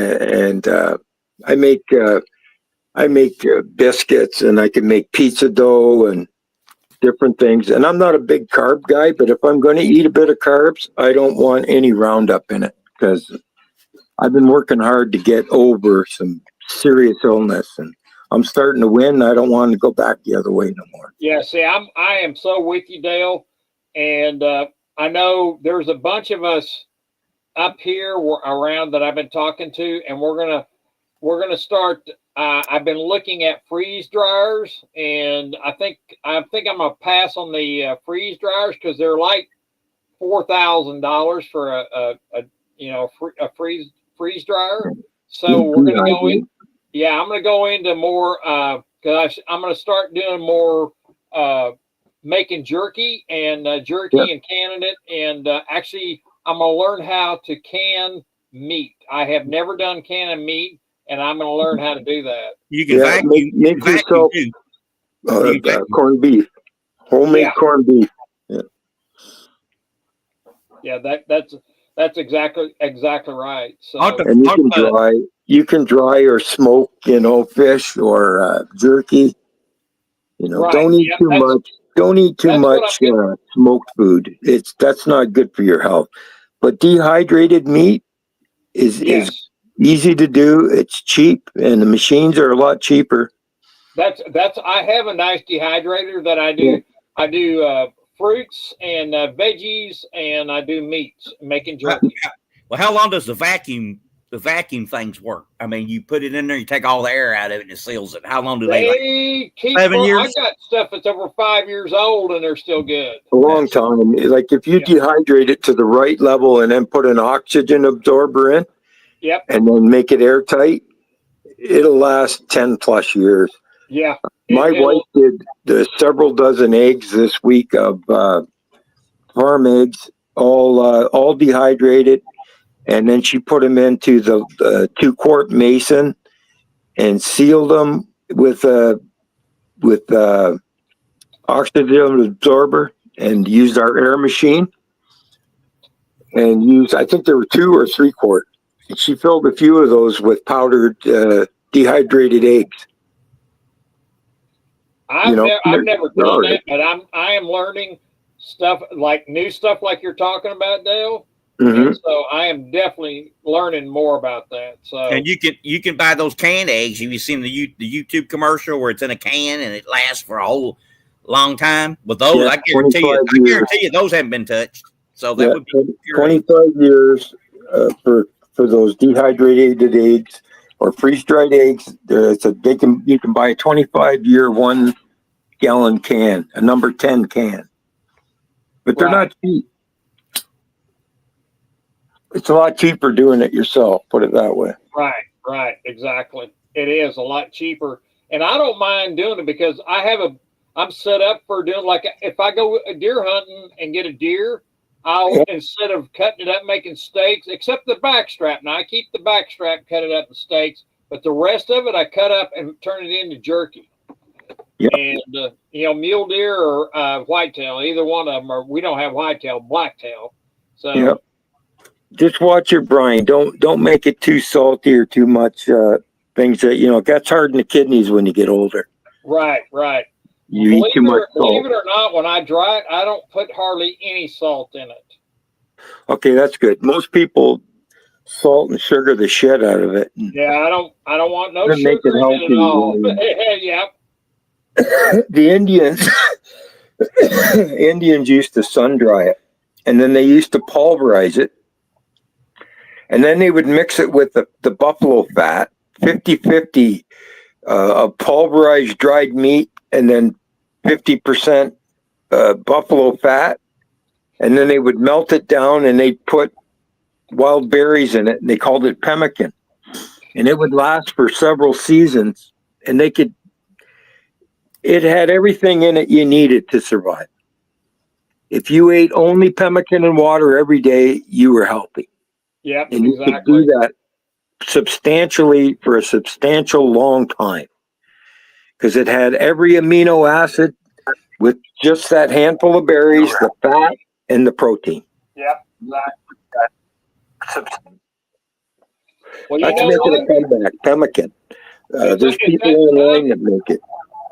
I make biscuits, and I can make pizza dough and different things. And I'm not a big carb guy, but if I'm going to eat a bit of carbs, I don't want any Roundup in it because I've been working hard to get over some serious illness, and I'm starting to win. I don't want to go back the other way no more. Yeah, see, I am so with you, Dale, and I know there's a bunch of us up here around that I've been talking to, and we're gonna start. I've been looking at freeze dryers, and I think I'm gonna pass on the freeze dryers because they're like $4,000 for a freeze dryer. So we're gonna go in. Yeah, I'm gonna go into more because I'm gonna start doing more making jerky and and canning it, and actually I'm gonna learn how to can meat. I have never done canning meat, and I'm gonna learn how to do that. You can vacuum. Make yourself corned beef, homemade corned beef. Yeah, that's exactly right. So and you can dry or smoke, fish or jerky. Don't eat too much. Don't eat too much smoked food. That's not good for your health. But dehydrated meat is easy to do. It's cheap, and the machines are a lot cheaper. That's. I have a nice dehydrator that I do. Yeah. I do fruits and veggies, and I do meats, making jerky. Well, how long does the vacuum things work? I mean, you put it in there, you take all the air out of it, and it seals it. How long do they keep? 7 years. I got stuff that's over 5 years old, and they're still good. A long time. Like if you dehydrate it to the right level, and then put an oxygen absorber in, and then make it airtight, it'll last 10+ years. Yeah. My wife did several dozen eggs this week of farm eggs, all dehydrated. And then she put them into the 2-quart mason and sealed them with oxygen absorber, and used our air machine and I think there were 2 or 3 quart. And she filled a few of those with powdered dehydrated eggs. I've never done that, but I am learning. stuff like new stuff like you're talking about, Dale. Mhm. And so I am definitely learning more about that. So And you can buy those canned eggs. Have you seen the YouTube commercial where it's in a can and it lasts for a whole long time? With those, Yeah, I 25 years. guarantee you those haven't been touched. So that Yeah, would be 25 years for those dehydrated eggs or freeze-dried eggs. You can buy a 25-year 1-gallon can, a number 10 can, but they're Right. not cheap. It's a lot cheaper doing it yourself. Put it that way. Right, exactly. It is a lot cheaper, and I don't mind doing it because I'm set up for doing like if I go deer hunting and get a deer, I'll instead of cutting it up making steaks, except the back strap. Now I keep the back strap, cut it up in steaks, but the rest of it I cut up and turn it into jerky. Yep. And mule deer or whitetail, either one of them. Or we don't have whitetail, blacktail. So. Yep. Just watch your brine. Don't make it too salty or too much things that it gets hard in the kidneys when you get older. Right. You eat too much salt. Believe it or not, when I dry it, I don't put hardly any salt in it. Okay, that's good. Most people salt and sugar the shit out of it. Yeah, I don't want no Doesn't make sugar it in it at all. healthy. Yeah. The Indians used to sun dry it, and then they used to pulverize it, and then they would mix it with the buffalo fat, 50-50 of pulverized dried meat, and then 50% buffalo fat, and then they would melt it down and they'd put wild berries in it, and they called it pemmican, and it would last for several seasons, and it had everything in it you needed to survive. If you ate only pemmican and water every day, you were healthy. Yep, and you exactly. could do that substantially for a substantial long time because it had every amino acid with just that handful of berries, the fat, and the protein. Yep, exactly. Well, Let's make it a comeback, pemmican. There's people online that make it.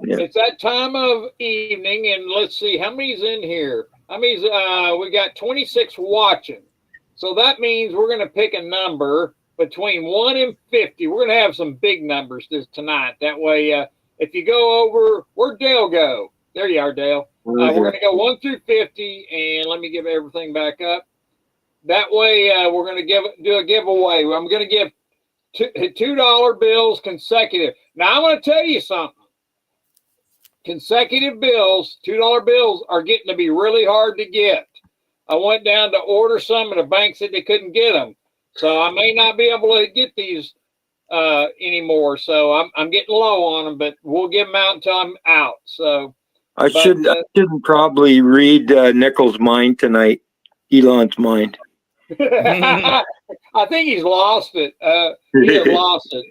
Yeah. It's that time of evening, and let's see how many's in here. We got 26 watching, so that means we're going to pick a number between 1 and 50. We're going to have some big numbers tonight. That way, if you go over, where'd Dale go? There you are, Dale. We're going to go 1 through 50, and let me give everything back up. That way, we're going to do a giveaway. I'm going to give $2 bills consecutive. Now, I'm going to tell you something. Consecutive bills, $2 bills, are getting to be really hard to get. I went down to order some, and the bank said they couldn't get them. So I may not be able to get these anymore. So I'm getting low on them, but we'll give them out until I'm out. So I shouldn't probably read Nichols' mind tonight, Elon's mind. I think he's lost it. He has lost it.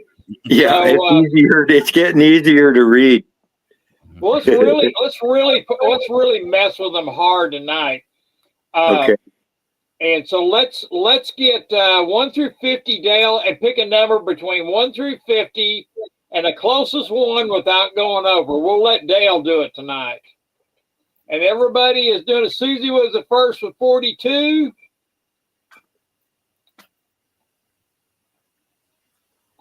Yeah, so, it's easier. It's getting easier to read. Well, let's really mess with them hard tonight. Okay. And so let's get 1 through 50, Dale, and pick a number between 1 through 50, and the closest one without going over. We'll let Dale do it tonight. And everybody is doing it. Susie was the first with 42.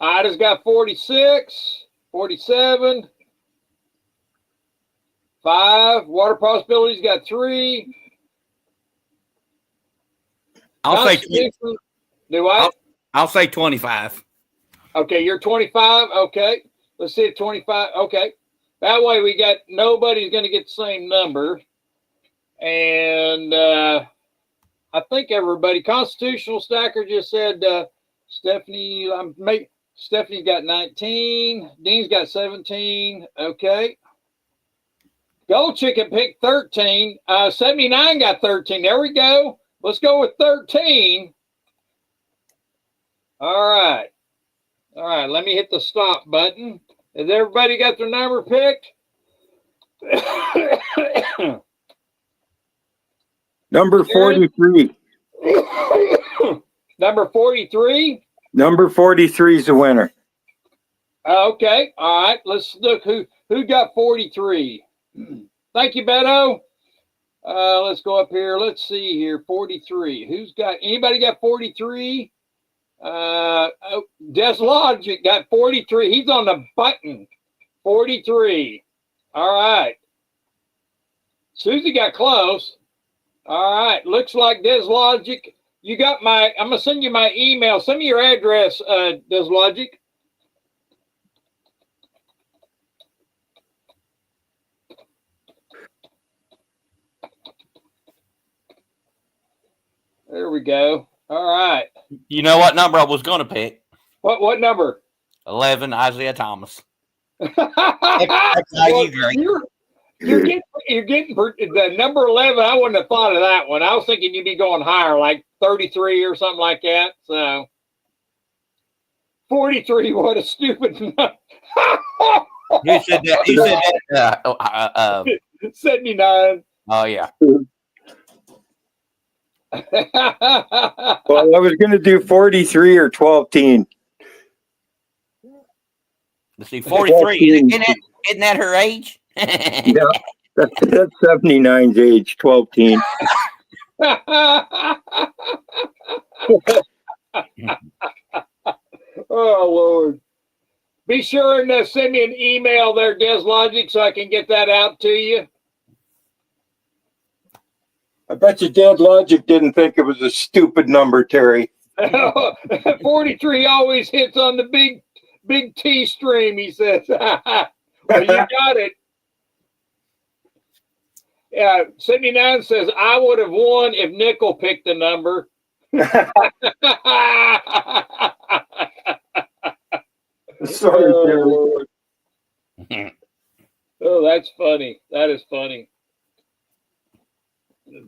Ida's got 46, 47. 5. Water Possibilities got 3. I'll say do I? I'll say 25. Okay, you're 25. Okay, let's see if 25. Okay, that way we got nobody's going to get the same number, and I think everybody. Constitutional Stacker just said Stephanie. Stephanie's got 19. Dean's got 17. Okay. Gold Chicken picked 13. 79 got 13. There we go. Let's go with 13. All right. Let me hit the stop button. Has everybody got their number picked? Number 43. Number 43? Number 43 is the winner. Okay. All right. Let's look who got 43. Thank you, Beto. Let's go up here. Let's see here. 43. Anybody got 43? Des Logic got 43. He's on the button. 43. All right. Susie got close. All right. Looks like Des Logic. You got I'm going to send you my email. Send me your address, Des Logic. There we go. All right. You know what number I was going to pick? What number? 11, Isaiah Thomas. Well, you're getting the number 11. I wouldn't have thought of that one. I was thinking you'd be going higher, like 33 or something like that. So 43. What a stupid number. You said that. You said that. 79. Oh yeah. Well, I was going to do 43 or 12-teen. Let's see, 43. Isn't that her age? Yeah, that's 79's age, 12-teen. Oh, Lord. Be sure and send me an email there, Des Logic, so I can get that out to you. I bet you Dead Logic didn't think it was a stupid number, Terry. 43 always hits on the big T stream, he says. Well, you got it. Yeah, 79 says, I would have won if Nickel picked the number. Sorry, Terry. Oh, that's funny. That is funny.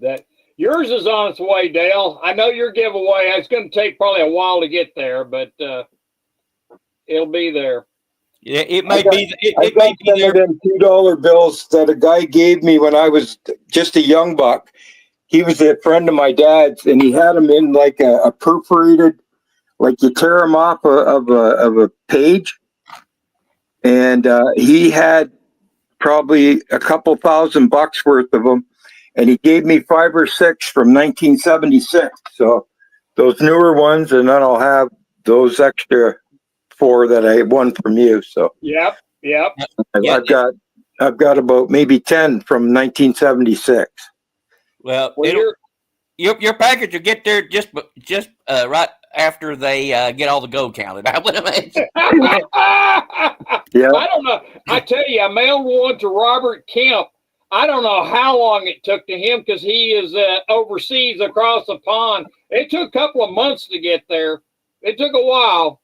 That yours is on its way, Dale. I know your giveaway. It's going to take probably a while to get there, but it'll be there. Yeah, it may be. I got some of them $2 bills that a guy gave me when I was just a young buck. He was a friend of my dad's, and he had them in like a perforated, like you tear them off of a page, and he had probably a couple $1,000 worth of them. And he gave me 5 or 6 from 1976. So those newer ones, and then I'll have those extra 4 that I won from you. So Yep. I've got about maybe 10 from 1976. Well, your package will get there just right after they get all the gold counted. I would imagine. Yeah. I don't know. I tell you, I mailed one to Robert Kemp. I don't know how long it took to him because he is overseas across the pond. It took a couple of months to get there. It took a while.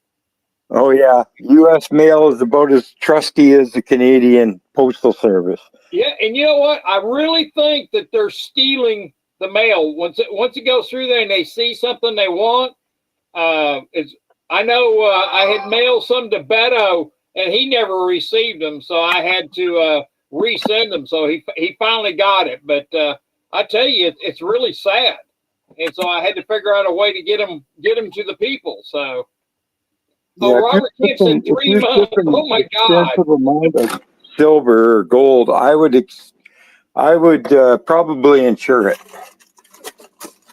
Oh, yeah. U.S. mail is about as trusty as the Canadian Postal Service. Yeah, and you know what? I really think that they're stealing the mail. Once it goes through there and they see something they want, I know I had mailed some to Beto, and he never received them, so I had to resend them. So he finally got it. But I tell you, it's really sad, and so I had to figure out a way to get him to the people. So. Oh, Yeah, Robert Kemp said 3 months. Oh my God! Amount of silver or gold, I would probably insure it.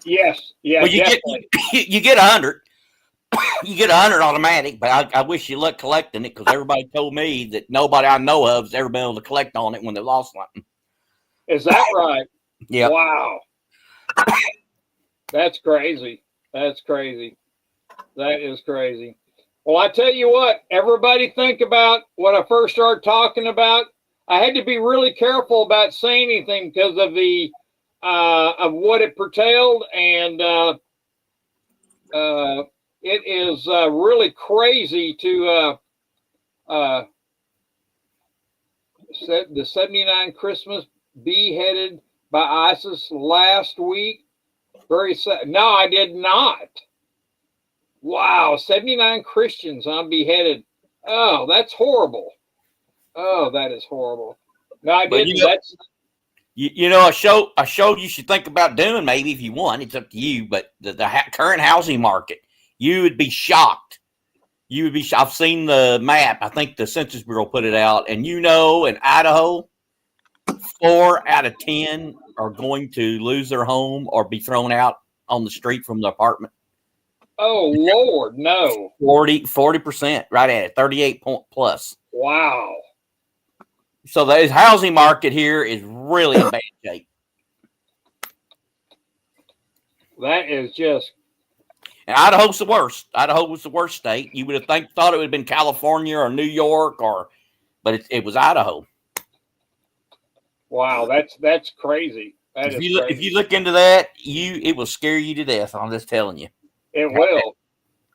Yes, yeah. Well, you get 100. You get 100 automatic, but I wish you luck collecting it because everybody told me that nobody I know of has ever been able to collect on it when they lost something. Is that right? Yeah. Wow. That's crazy. That's crazy. That is crazy. Well, I tell you what, everybody think about when I first started talking about. I had to be really careful about saying anything because of the of what it pertained, and it is really crazy to the 79 Christmas beheaded by ISIS last week. Very sad. No, I did not. Wow, 79 Christians beheaded. Oh, that's horrible. Oh, that is horrible. No, I didn't. That's You know, a show you should think about doing maybe if you want. It's up to you. But the current housing market, you would be shocked. You would be. I've seen the map. I think the Census Bureau put it out, and in Idaho, 4 out of 10 are going to lose their home or be thrown out on the street from the apartment. Oh Lord, no. 40%, right at it, 38 point plus. Wow. So the housing market here is really in bad shape. That is just. And Idaho's the worst. Idaho was the worst state. You would have thought it would have been California or New York, but it was Idaho. Wow, that's crazy. That is crazy. If you look into that, it will scare you to death. I'm just telling you. It will.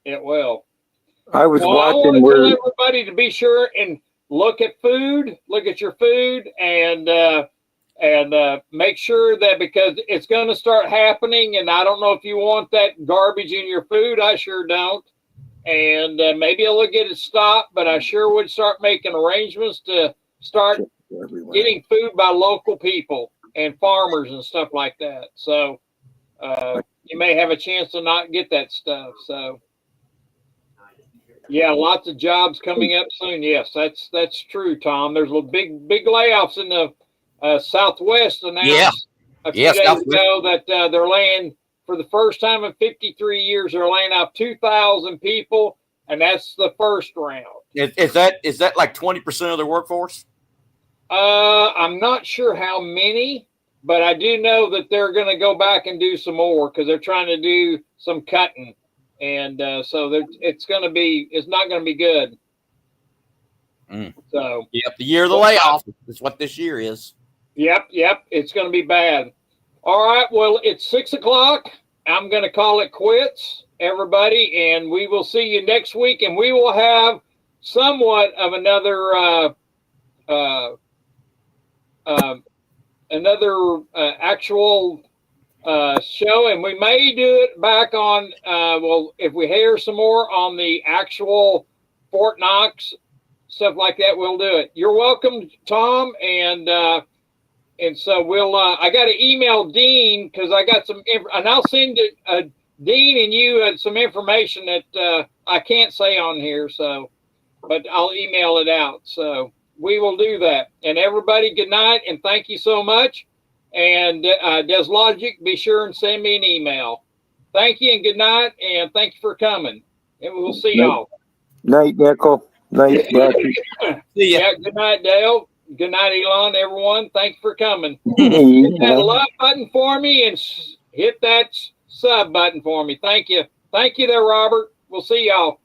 It will. I was I watching want to where tell everybody to be sure and look at your food, and make sure that, because it's going to start happening, and I don't know if you want that garbage in your food. I sure don't. And maybe I'll get it stopped, but I sure would start making arrangements to start getting food by local people and farmers and stuff like that. So you may have a chance to not get that stuff. So yeah, lots of jobs coming up soon. Yes, that's true, Tom. There's a big layoffs in the Southwest announced a few days ago that they're laying, for the first time in 53 years, they're laying off 2,000 people, and that's the first round. Is that like 20% of their workforce? I'm not sure how many, but I do know that they're going to go back and do some more because they're trying to do some cutting, and so it's not going to be good. So yep, the year of the layoff is what this year is. Yep, it's going to be bad. All right, well, it's 6:00. I'm going to call it quits, everybody, and we will see you next week, and we will have somewhat of another actual show, and we may do it back on, if we hear some more on the actual Fort Knox, stuff like that, we'll do it. You're welcome, Tom, and so we'll, I got to email Dean because I got some, and I'll send it, Dean and you some information that I can't say on here, so, but I'll email it out. So we will do that. And everybody, good night, and thank you so much. And Deslogic, be sure and send me an email. Thank you and good night, and thank you for coming. And we'll see y'all. Night, Nickel. Night, Rocky. See ya. Yeah, good night, Dale. Good night, Elon, everyone. Thank you for coming. Hit that love button for me and hit that sub button for me. Thank you. Thank you there, Robert. We'll see y'all.